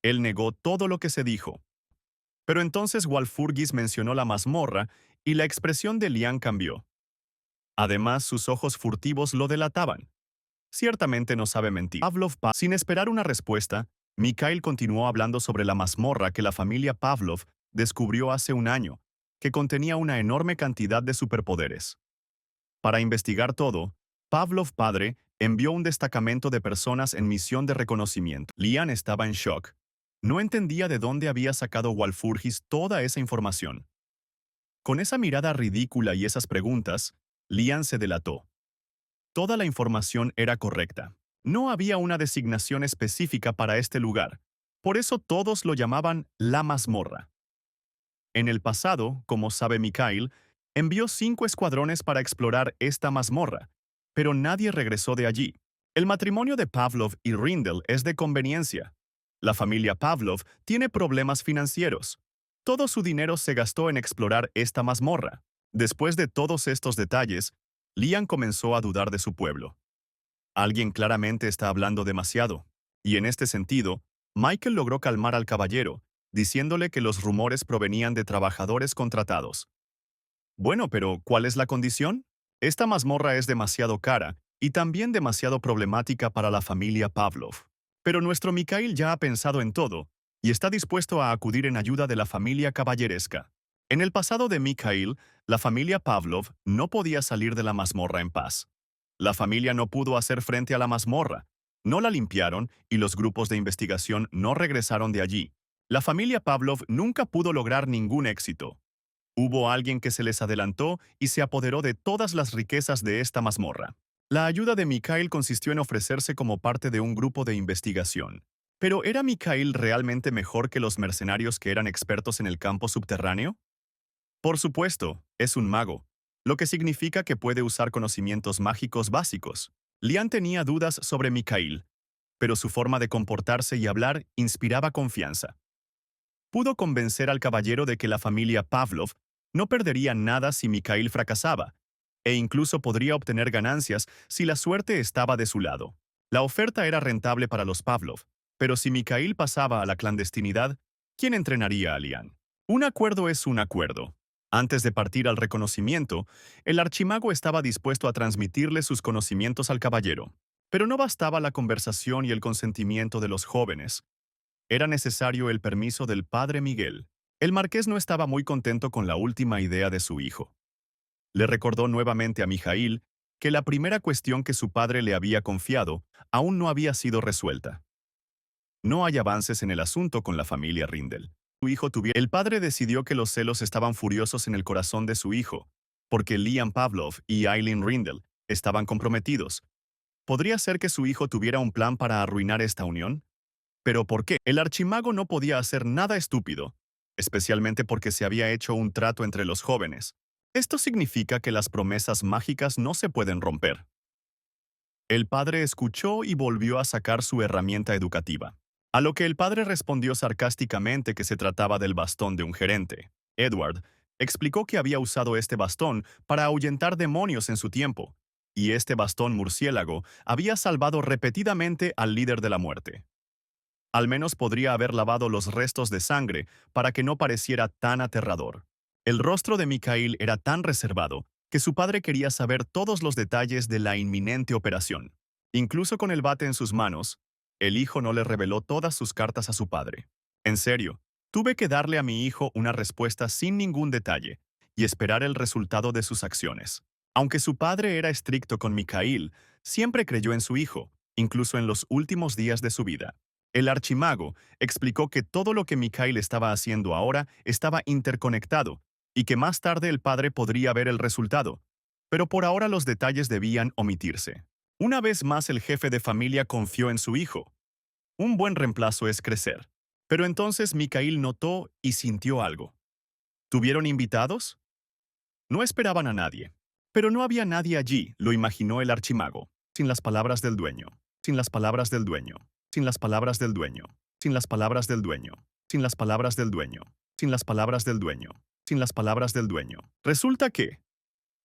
Él negó todo lo que se dijo. Pero entonces Walfurgis mencionó la mazmorra y la expresión de Lian cambió. Además, sus ojos furtivos lo delataban. Ciertamente no sabe mentir. Sin esperar una respuesta, Mikhail continuó hablando sobre la mazmorra que la familia Pavlov descubrió hace un año, que contenía una enorme cantidad de superpoderes. Para investigar todo, Pavlov padre envió un destacamento de personas en misión de reconocimiento. Lian estaba en shock. No entendía de dónde había sacado Walfurgis toda esa información. Con esa mirada ridícula y esas preguntas, Lian se delató. Toda la información era correcta. No había una designación específica para este lugar. Por eso todos lo llamaban la mazmorra. En el pasado, como sabe Mikhail, envió 5 escuadrones para explorar esta mazmorra, pero nadie regresó de allí. El matrimonio de Pavlov y Rindel es de conveniencia. La familia Pavlov tiene problemas financieros. Todo su dinero se gastó en explorar esta mazmorra. Después de todos estos detalles, Lian comenzó a dudar de su pueblo. Alguien claramente está hablando demasiado. Y en este sentido, Michael logró calmar al caballero, diciéndole que los rumores provenían de trabajadores contratados. Bueno, pero ¿cuál es la condición? Esta mazmorra es demasiado cara y también demasiado problemática para la familia Pavlov. Pero nuestro Mikhail ya ha pensado en todo y está dispuesto a acudir en ayuda de la familia caballeresca. En el pasado de Mikhail, la familia Pavlov no podía salir de la mazmorra en paz. La familia no pudo hacer frente a la mazmorra, no la limpiaron y los grupos de investigación no regresaron de allí. La familia Pavlov nunca pudo lograr ningún éxito. Hubo alguien que se les adelantó y se apoderó de todas las riquezas de esta mazmorra. La ayuda de Mikhail consistió en ofrecerse como parte de un grupo de investigación. ¿Pero era Mikhail realmente mejor que los mercenarios que eran expertos en el campo subterráneo? Por supuesto, es un mago, lo que significa que puede usar conocimientos mágicos básicos. Lian tenía dudas sobre Mikhail, pero su forma de comportarse y hablar inspiraba confianza. Pudo convencer al caballero de que la familia Pavlov no perdería nada si Mikhail fracasaba, e incluso podría obtener ganancias si la suerte estaba de su lado. La oferta era rentable para los Pavlov, pero si Mikhail pasaba a la clandestinidad, ¿quién entrenaría a Lian? Un acuerdo es un acuerdo. Antes de partir al reconocimiento, el archimago estaba dispuesto a transmitirle sus conocimientos al caballero. Pero no bastaba la conversación y el consentimiento de los jóvenes. Era necesario el permiso del padre Miguel. El marqués no estaba muy contento con la última idea de su hijo. Le recordó nuevamente a Mijaíl que la primera cuestión que su padre le había confiado aún no había sido resuelta. No hay avances en el asunto con la familia Rindel. El padre decidió que los celos estaban furiosos en el corazón de su hijo, porque Liam Pavlov y Eileen Rindel estaban comprometidos. ¿Podría ser que su hijo tuviera un plan para arruinar esta unión? ¿Pero por qué? El archimago no podía hacer nada estúpido, especialmente porque se había hecho un trato entre los jóvenes. Esto significa que las promesas mágicas no se pueden romper. El padre escuchó y volvió a sacar su herramienta educativa. A lo que el padre respondió sarcásticamente que se trataba del bastón de un gerente. Edward explicó que había usado este bastón para ahuyentar demonios en su tiempo, y este bastón murciélago había salvado repetidamente al líder de la muerte. Al menos podría haber lavado los restos de sangre para que no pareciera tan aterrador. El rostro de Mikhail era tan reservado que su padre quería saber todos los detalles de la inminente operación. Incluso con el bate en sus manos, el hijo no le reveló todas sus cartas a su padre. En serio, tuve que darle a mi hijo una respuesta sin ningún detalle y esperar el resultado de sus acciones. Aunque su padre era estricto con Mikhail, siempre creyó en su hijo, incluso en los últimos días de su vida. El archimago explicó que todo lo que Mikhail estaba haciendo ahora estaba interconectado y que más tarde el padre podría ver el resultado, pero por ahora los detalles debían omitirse. Una vez más el jefe de familia confió en su hijo. Un buen reemplazo es crecer. Pero entonces Mikhail notó y sintió algo. ¿Tuvieron invitados? No esperaban a nadie. Pero no había nadie allí, lo imaginó el archimago, sin las palabras del dueño, sin las palabras del dueño, sin las palabras del dueño, sin las palabras del dueño, sin las palabras del dueño, sin las palabras del dueño, sin las palabras del dueño. Resulta que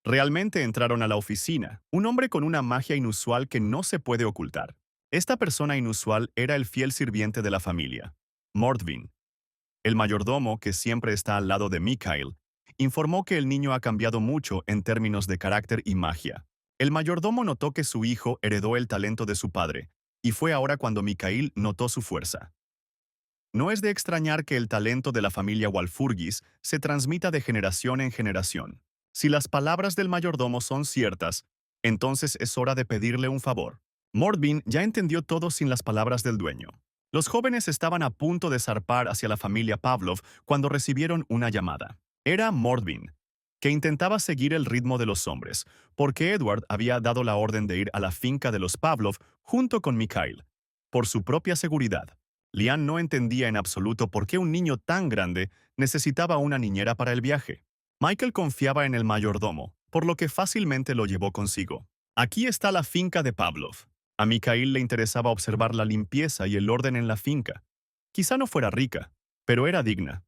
realmente entraron a la oficina, un hombre con una magia inusual que no se puede ocultar. Esta persona inusual era el fiel sirviente de la familia, Mordvin. El mayordomo, que siempre está al lado de Mikhail, informó que el niño ha cambiado mucho en términos de carácter y magia. El mayordomo notó que su hijo heredó el talento de su padre, y fue ahora cuando Mikhail notó su fuerza. No es de extrañar que el talento de la familia Walfurgis se transmita de generación en generación. Si las palabras del mayordomo son ciertas, entonces es hora de pedirle un favor. Mordvin ya entendió todo sin las palabras del dueño. Los jóvenes estaban a punto de zarpar hacia la familia Pavlov cuando recibieron una llamada. Era Mordvin, que intentaba seguir el ritmo de los hombres, porque Edward había dado la orden de ir a la finca de los Pavlov junto con Mikhail, por su propia seguridad. Lian no entendía en absoluto por qué un niño tan grande necesitaba una niñera para el viaje. Michael confiaba en el mayordomo, por lo que fácilmente lo llevó consigo. Aquí está la finca de Pavlov. A Mikhail le interesaba observar la limpieza y el orden en la finca. Quizá no fuera rica, pero era digna.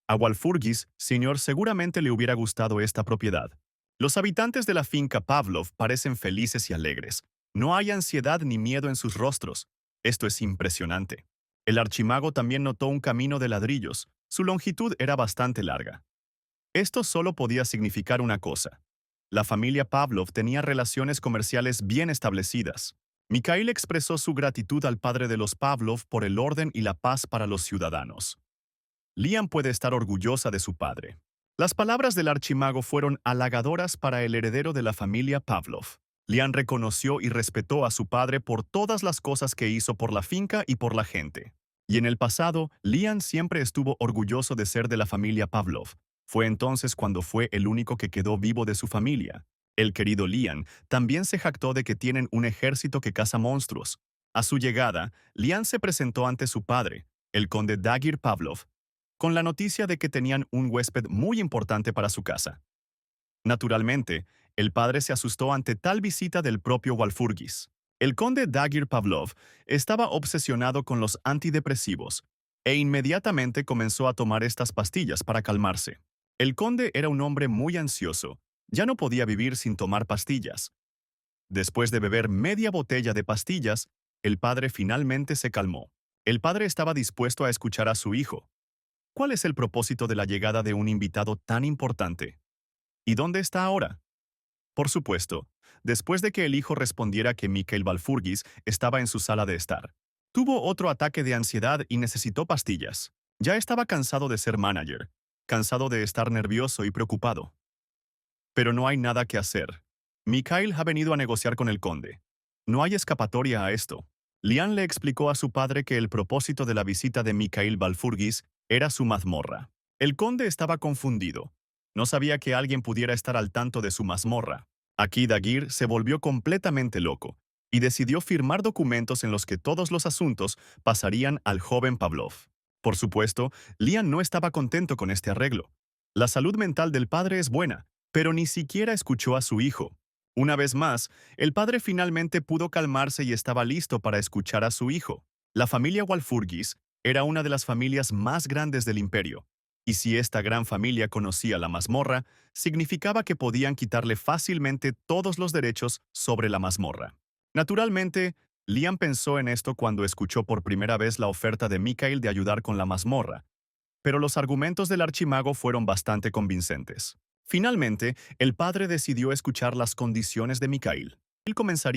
A Walfurgis, señor, seguramente le hubiera gustado esta propiedad. Los habitantes de la finca Pavlov parecen felices y alegres. No hay ansiedad ni miedo en sus rostros. Esto es impresionante. El archimago también notó un camino de ladrillos. Su longitud era bastante larga. Esto solo podía significar una cosa. La familia Pavlov tenía relaciones comerciales bien establecidas. Mikhail expresó su gratitud al padre de los Pavlov por el orden y la paz para los ciudadanos. Liam puede estar orgullosa de su padre. Las palabras del archimago fueron halagadoras para el heredero de la familia Pavlov. Liam reconoció y respetó a su padre por todas las cosas que hizo por la finca y por la gente. Y en el pasado, Liam siempre estuvo orgulloso de ser de la familia Pavlov. Fue entonces cuando fue el único que quedó vivo de su familia. El querido Liam también se jactó de que tienen un ejército que caza monstruos. A su llegada, Liam se presentó ante su padre, el conde Dagir Pavlov, con la noticia de que tenían un huésped muy importante para su casa. Naturalmente, el padre se asustó ante tal visita del propio Walfurgis. El conde Dagir Pavlov estaba obsesionado con los antidepresivos e inmediatamente comenzó a tomar estas pastillas para calmarse. El conde era un hombre muy ansioso, ya no podía vivir sin tomar pastillas. Después de beber media botella de pastillas, el padre finalmente se calmó. El padre estaba dispuesto a escuchar a su hijo. ¿Cuál es el propósito de la llegada de un invitado tan importante? ¿Y dónde está ahora? Por supuesto, después de que el hijo respondiera que Mikhail Walfurgis estaba en su sala de estar. Tuvo otro ataque de ansiedad y necesitó pastillas. Ya estaba cansado de ser manager, cansado de estar nervioso y preocupado. Pero no hay nada que hacer. Mikhail ha venido a negociar con el conde. No hay escapatoria a esto. Lian le explicó a su padre que el propósito de la visita de Mikhail Valfurgis era su mazmorra. El conde estaba confundido. No sabía que alguien pudiera estar al tanto de su mazmorra. Aquí Dagir se volvió completamente loco y decidió firmar documentos en los que todos los asuntos pasarían al joven Pavlov. Por supuesto, Lian no estaba contento con este arreglo. La salud mental del padre es buena, pero ni siquiera escuchó a su hijo. Una vez más, el padre finalmente pudo calmarse y estaba listo para escuchar a su hijo. La familia Walfurgis era una de las familias más grandes del imperio, y si esta gran familia conocía la mazmorra, significaba que podían quitarle fácilmente todos los derechos sobre la mazmorra. Naturalmente, Liam pensó en esto cuando escuchó por primera vez la oferta de Mikhail de ayudar con la mazmorra, pero los argumentos del archimago fueron bastante convincentes. Finalmente, el padre decidió escuchar las condiciones de Mikhail.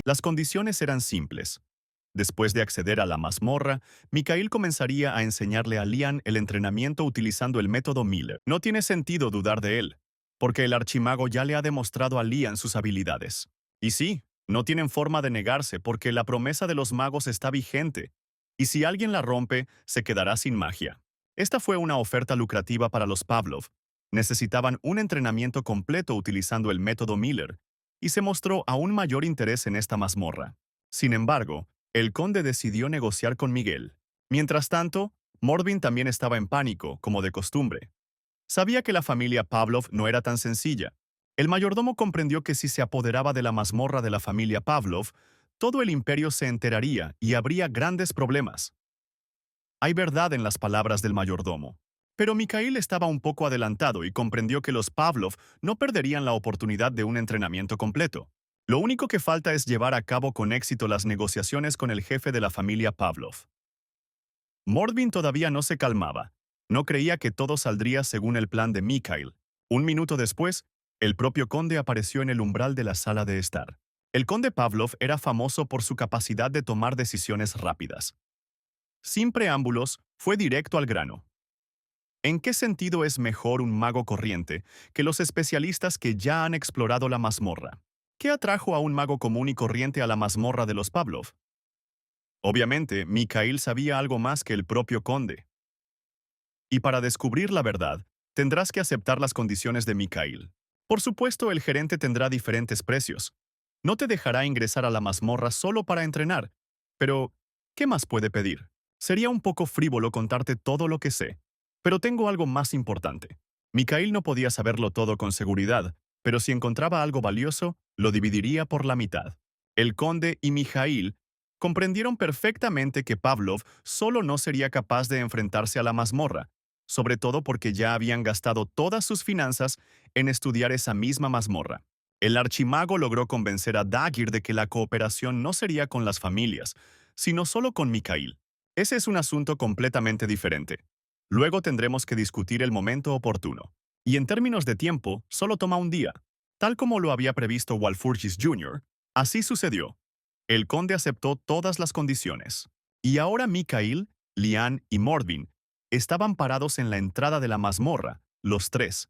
Las condiciones eran simples. Después de acceder a la mazmorra, Mikhail comenzaría a enseñarle a Lian el entrenamiento utilizando el método Miller. No tiene sentido dudar de él, porque el archimago ya le ha demostrado a Lian sus habilidades. Y sí, no tienen forma de negarse porque la promesa de los magos está vigente, y si alguien la rompe, se quedará sin magia. Esta fue una oferta lucrativa para los Pavlov. Necesitaban un entrenamiento completo utilizando el método Miller, y se mostró aún mayor interés en esta mazmorra. Sin embargo, el conde decidió negociar con Miguel. Mientras tanto, Morbin también estaba en pánico, como de costumbre. Sabía que la familia Pavlov no era tan sencilla. El mayordomo comprendió que si se apoderaba de la mazmorra de la familia Pavlov, todo el imperio se enteraría y habría grandes problemas. Hay verdad en las palabras del mayordomo. Pero Mikhail estaba un poco adelantado y comprendió que los Pavlov no perderían la oportunidad de un entrenamiento completo. Lo único que falta es llevar a cabo con éxito las negociaciones con el jefe de la familia Pavlov. Mordvin todavía no se calmaba. No creía que todo saldría según el plan de Mikhail. Un minuto después, el propio conde apareció en el umbral de la sala de estar. El conde Pavlov era famoso por su capacidad de tomar decisiones rápidas. Sin preámbulos, fue directo al grano. ¿En qué sentido es mejor un mago corriente que los especialistas que ya han explorado la mazmorra? ¿Qué atrajo a un mago común y corriente a la mazmorra de los Pavlov? Obviamente, Mikhail sabía algo más que el propio conde. Y para descubrir la verdad, tendrás que aceptar las condiciones de Mikhail. Por supuesto, el gerente tendrá diferentes precios. No te dejará ingresar a la mazmorra solo para entrenar. Pero, ¿qué más puede pedir? Sería un poco frívolo contarte todo lo que sé. Pero tengo algo más importante. Mikhail no podía saberlo todo con seguridad, pero si encontraba algo valioso, lo dividiría por la mitad. El conde y Mikhail comprendieron perfectamente que Pavlov solo no sería capaz de enfrentarse a la mazmorra, sobre todo porque ya habían gastado todas sus finanzas en estudiar esa misma mazmorra. El archimago logró convencer a Dagir de que la cooperación no sería con las familias, sino solo con Mikhail. Ese es un asunto completamente diferente. Luego tendremos que discutir el momento oportuno. Y en términos de tiempo, solo toma un día. Tal como lo había previsto Walfurgis Jr., así sucedió. El conde aceptó todas las condiciones. Y ahora Mikhail, Lian y Mordvin estaban parados en la entrada de la mazmorra, los tres.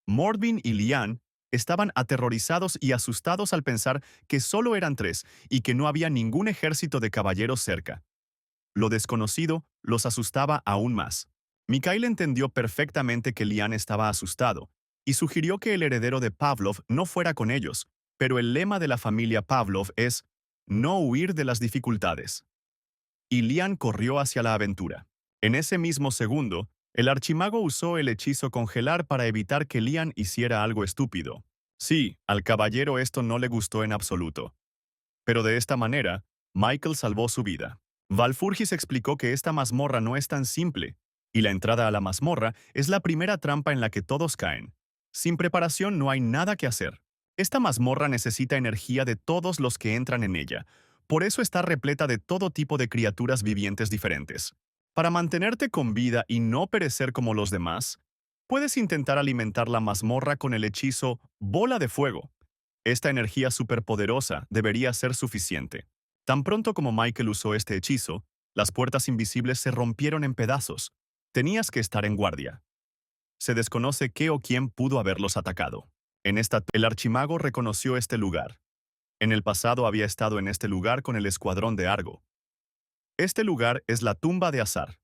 Mordvin y Lian estaban aterrorizados y asustados al pensar que solo eran tres y que no había ningún ejército de caballeros cerca. Lo desconocido los asustaba aún más. Mikhail entendió perfectamente que Lian estaba asustado y sugirió que el heredero de Pavlov no fuera con ellos, pero el lema de la familia Pavlov es no huir de las dificultades. Y Lian corrió hacia la aventura. En ese mismo segundo, el archimago usó el hechizo congelar para evitar que Lian hiciera algo estúpido. Sí, al caballero esto no le gustó en absoluto. Pero de esta manera, Michael salvó su vida. Valfurgis explicó que esta mazmorra no es tan simple, y la entrada a la mazmorra es la primera trampa en la que todos caen. Sin preparación no hay nada que hacer. Esta mazmorra necesita energía de todos los que entran en ella. Por eso está repleta de todo tipo de criaturas vivientes diferentes. Para mantenerte con vida y no perecer como los demás, puedes intentar alimentar la mazmorra con el hechizo Bola de Fuego. Esta energía superpoderosa debería ser suficiente. Tan pronto como Michael usó este hechizo, las puertas invisibles se rompieron en pedazos. Tenías que estar en guardia. Se desconoce qué o quién pudo haberlos atacado. El archimago reconoció este lugar. En el pasado había estado en este lugar con el escuadrón de Argo. Este lugar es la tumba de Azar.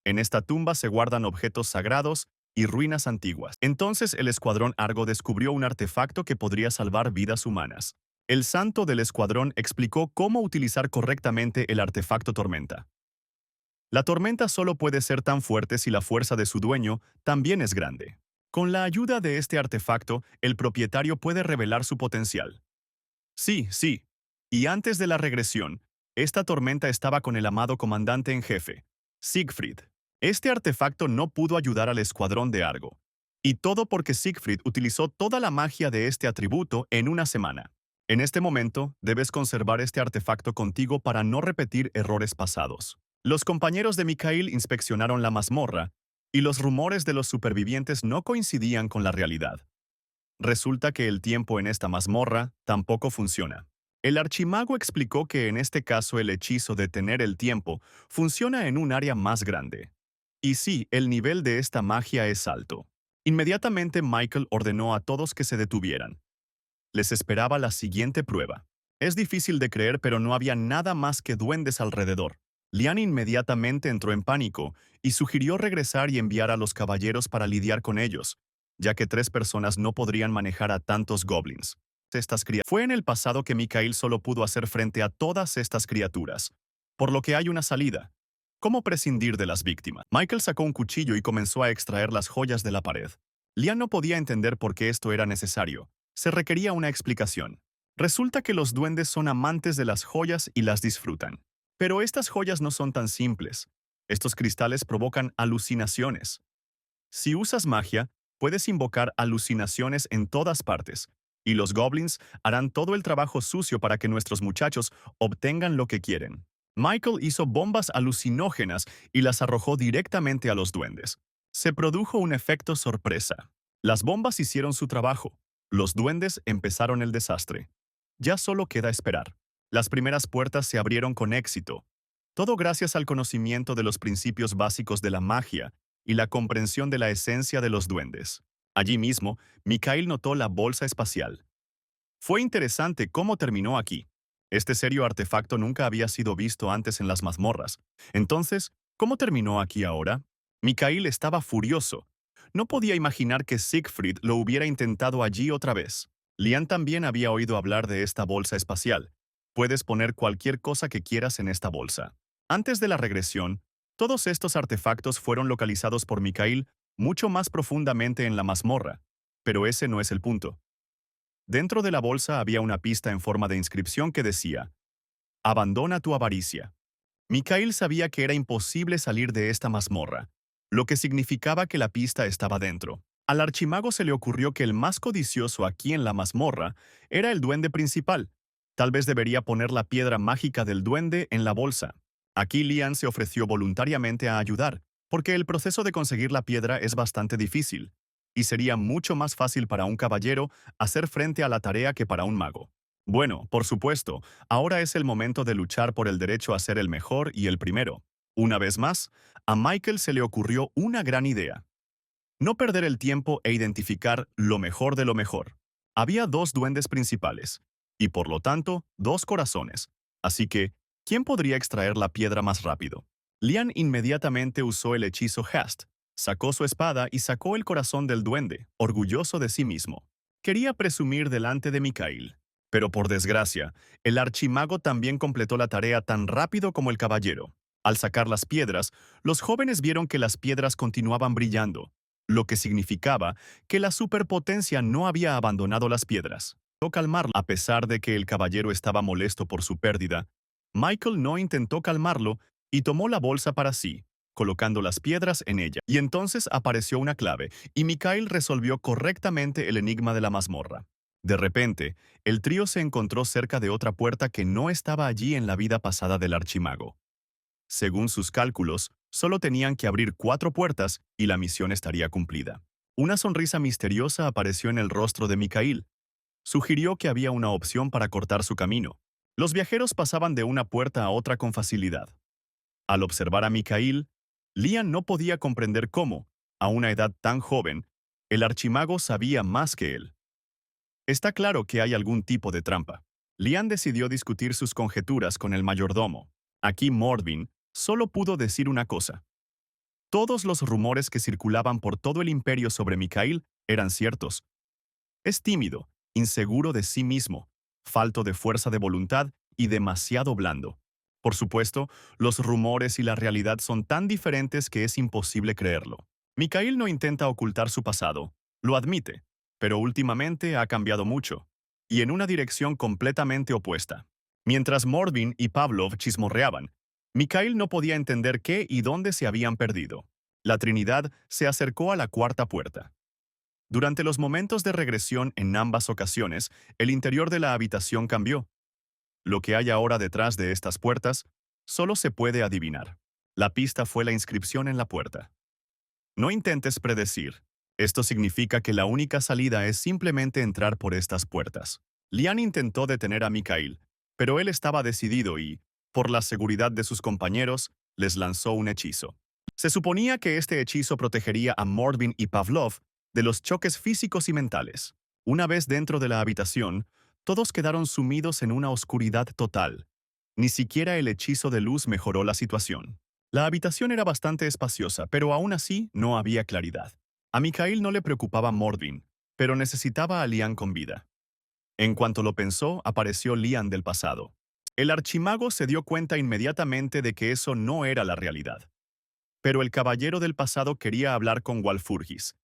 En esta tumba se guardan objetos sagrados y ruinas antiguas. Entonces el escuadrón Argo descubrió un artefacto que podría salvar vidas humanas. El santo del escuadrón explicó cómo utilizar correctamente el artefacto tormenta. La tormenta solo puede ser tan fuerte si la fuerza de su dueño también es grande. Con la ayuda de este artefacto, el propietario puede revelar su potencial. Sí, sí. Y antes de la regresión, esta tormenta estaba con el amado comandante en jefe, Siegfried. Este artefacto no pudo ayudar al escuadrón de Argo. Y todo porque Siegfried utilizó toda la magia de este atributo en una semana. En este momento, debes conservar este artefacto contigo para no repetir errores pasados. Los compañeros de Mikhail inspeccionaron la mazmorra, y los rumores de los supervivientes no coincidían con la realidad. Resulta que el tiempo en esta mazmorra tampoco funciona. El archimago explicó que en este caso el hechizo de tener el tiempo funciona en un área más grande. Y sí, el nivel de esta magia es alto. Inmediatamente Michael ordenó a todos que se detuvieran. Les esperaba la siguiente prueba. Es difícil de creer, pero no había nada más que duendes alrededor. Lian inmediatamente entró en pánico y sugirió regresar y enviar a los caballeros para lidiar con ellos, ya que 3 personas no podrían manejar a tantos goblins. Fue en el pasado que Mikhail solo pudo hacer frente a todas estas criaturas, por lo que hay una salida. ¿Cómo prescindir de las víctimas? Michael sacó un cuchillo y comenzó a extraer las joyas de la pared. Lian no podía entender por qué esto era necesario. Se requería una explicación. Resulta que los duendes son amantes de las joyas y las disfrutan. Pero estas joyas no son tan simples. Estos cristales provocan alucinaciones. Si usas magia, puedes invocar alucinaciones en todas partes, y los goblins harán todo el trabajo sucio para que nuestros muchachos obtengan lo que quieren. Michael hizo bombas alucinógenas y las arrojó directamente a los duendes. Se produjo un efecto sorpresa. Las bombas hicieron su trabajo. Los duendes empezaron el desastre. Ya solo queda esperar. Las primeras puertas se abrieron con éxito. Todo gracias al conocimiento de los principios básicos de la magia y la comprensión de la esencia de los duendes. Allí mismo, Mikhail notó la bolsa espacial. Fue interesante cómo terminó aquí. Este serio artefacto nunca había sido visto antes en las mazmorras. Entonces, ¿cómo terminó aquí ahora? Mikhail estaba furioso. No podía imaginar que Siegfried lo hubiera intentado allí otra vez. Lian también había oído hablar de esta bolsa espacial. Puedes poner cualquier cosa que quieras en esta bolsa. Antes de la regresión, todos estos artefactos fueron localizados por Mikhail mucho más profundamente en la mazmorra, pero ese no es el punto. Dentro de la bolsa había una pista en forma de inscripción que decía: «Abandona tu avaricia». Mikhail sabía que era imposible salir de esta mazmorra, lo que significaba que la pista estaba dentro. Al archimago se le ocurrió que el más codicioso aquí en la mazmorra era el duende principal. Tal vez debería poner la piedra mágica del duende en la bolsa. Aquí Lian se ofreció voluntariamente a ayudar, porque el proceso de conseguir la piedra es bastante difícil, y sería mucho más fácil para un caballero hacer frente a la tarea que para un mago. Bueno, por supuesto, ahora es el momento de luchar por el derecho a ser el mejor y el primero. Una vez más, a Michael se le ocurrió una gran idea. No perder el tiempo e identificar lo mejor de lo mejor. Había 2 duendes principales, y por lo tanto, 2 corazones. Así que, ¿quién podría extraer la piedra más rápido? Lian inmediatamente usó el hechizo Hast, sacó su espada y sacó el corazón del duende, orgulloso de sí mismo. Quería presumir delante de Mikhail. Pero por desgracia, el archimago también completó la tarea tan rápido como el caballero. Al sacar las piedras, los jóvenes vieron que las piedras continuaban brillando, lo que significaba que la superpotencia no había abandonado las piedras. Calmarlo. A pesar de que el caballero estaba molesto por su pérdida, Michael no intentó calmarlo y tomó la bolsa para sí, colocando las piedras en ella. Y entonces apareció una clave, y Mikhail resolvió correctamente el enigma de la mazmorra. De repente, el trío se encontró cerca de otra puerta que no estaba allí en la vida pasada del archimago. Según sus cálculos, solo tenían que abrir 4 puertas y la misión estaría cumplida. Una sonrisa misteriosa apareció en el rostro de Mikhail. Sugirió que había una opción para cortar su camino. Los viajeros pasaban de una puerta a otra con facilidad. Al observar a Mikhail, Lian no podía comprender cómo, a una edad tan joven, el archimago sabía más que él. Está claro que hay algún tipo de trampa. Lian decidió discutir sus conjeturas con el mayordomo. Aquí Mordvin solo pudo decir una cosa. Todos los rumores que circulaban por todo el imperio sobre Mikhail eran ciertos. Es tímido, inseguro de sí mismo, falto de fuerza de voluntad y demasiado blando. Por supuesto, los rumores y la realidad son tan diferentes que es imposible creerlo. Mikhail no intenta ocultar su pasado, lo admite, pero últimamente ha cambiado mucho, y en una dirección completamente opuesta. Mientras Mordvin y Pavlov chismorreaban, Mikhail no podía entender qué y dónde se habían perdido. La Trinidad se acercó a la cuarta puerta. Durante los momentos de regresión en ambas ocasiones, el interior de la habitación cambió. Lo que hay ahora detrás de estas puertas solo se puede adivinar. La pista fue la inscripción en la puerta. No intentes predecir. Esto significa que la única salida es simplemente entrar por estas puertas. Lian intentó detener a Mikhail, pero él estaba decidido y, por la seguridad de sus compañeros, les lanzó un hechizo. Se suponía que este hechizo protegería a Mordvin y Pavlov de los choques físicos y mentales. Una vez dentro de la habitación, todos quedaron sumidos en una oscuridad total. Ni siquiera el hechizo de luz mejoró la situación. La habitación era bastante espaciosa, pero aún así no había claridad. A Mikhail no le preocupaba Mordvin, pero necesitaba a Lian con vida. En cuanto lo pensó, apareció Lian del pasado. El archimago se dio cuenta inmediatamente de que eso no era la realidad. Pero el caballero del pasado quería hablar con Walfurgis,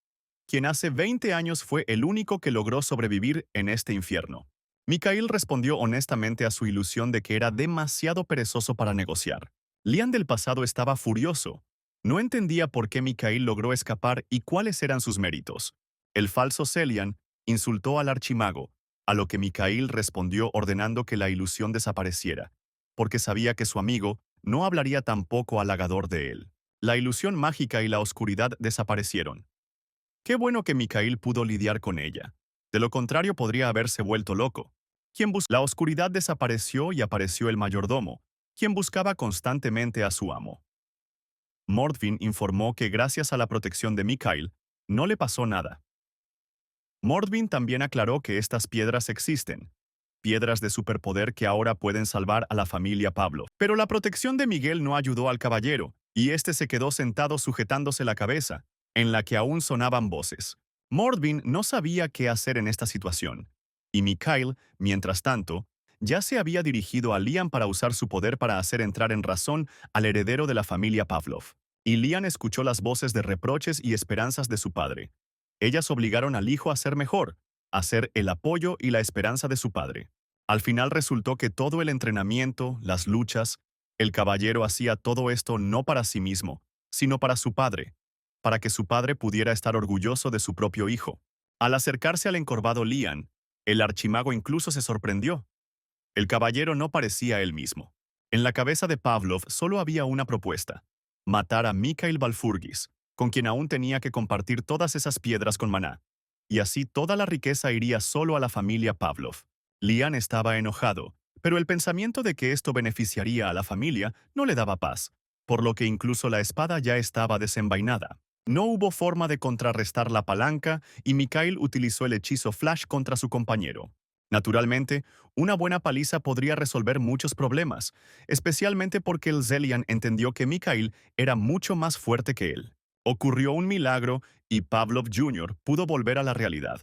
quien hace 20 años fue el único que logró sobrevivir en este infierno. Mikhail respondió honestamente a su ilusión de que era demasiado perezoso para negociar. Lian del pasado estaba furioso. No entendía por qué Mikhail logró escapar y cuáles eran sus méritos. El falso Celian insultó al archimago, a lo que Mikhail respondió ordenando que la ilusión desapareciera, porque sabía que su amigo no hablaría tampoco halagador de él. La ilusión mágica y la oscuridad desaparecieron. Qué bueno que Mikhail pudo lidiar con ella. De lo contrario podría haberse vuelto loco. La oscuridad desapareció y apareció el mayordomo, quien buscaba constantemente a su amo. Mordvin informó que gracias a la protección de Mikhail, no le pasó nada. Mordvin también aclaró que estas piedras existen, piedras de superpoder que ahora pueden salvar a la familia Pablo. Pero la protección de Miguel no ayudó al caballero, y este se quedó sentado sujetándose la cabeza, en la que aún sonaban voces. Mordvin no sabía qué hacer en esta situación, y Mikhail, mientras tanto, ya se había dirigido a Lian para usar su poder para hacer entrar en razón al heredero de la familia Pavlov. Y Lian escuchó las voces de reproches y esperanzas de su padre. Ellas obligaron al hijo a ser mejor, a ser el apoyo y la esperanza de su padre. Al final resultó que todo el entrenamiento, las luchas, el caballero hacía todo esto no para sí mismo, sino para su padre, para que su padre pudiera estar orgulloso de su propio hijo. Al acercarse al encorvado Lian, el archimago incluso se sorprendió. El caballero no parecía él mismo. En la cabeza de Pavlov solo había una propuesta: matar a Mikhail Valfurgis, con quien aún tenía que compartir todas esas piedras con Maná. Y así toda la riqueza iría solo a la familia Pavlov. Lian estaba enojado, pero el pensamiento de que esto beneficiaría a la familia no le daba paz, por lo que incluso la espada ya estaba desenvainada. No hubo forma de contrarrestar la palanca y Mikhail utilizó el hechizo Flash contra su compañero. Naturalmente, una buena paliza podría resolver muchos problemas, especialmente porque el Zelian entendió que Mikhail era mucho más fuerte que él. Ocurrió un milagro y Pavlov Jr. pudo volver a la realidad.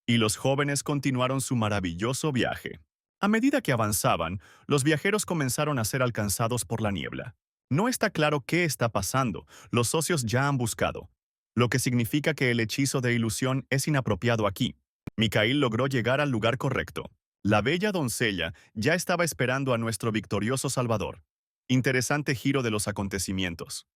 Y los jóvenes continuaron su maravilloso viaje. A medida que avanzaban, los viajeros comenzaron a ser alcanzados por la niebla. No está claro qué está pasando, los socios ya han buscado, lo que significa que el hechizo de ilusión es inapropiado aquí. Mikhail logró llegar al lugar correcto. La bella doncella ya estaba esperando a nuestro victorioso Salvador. Interesante giro de los acontecimientos.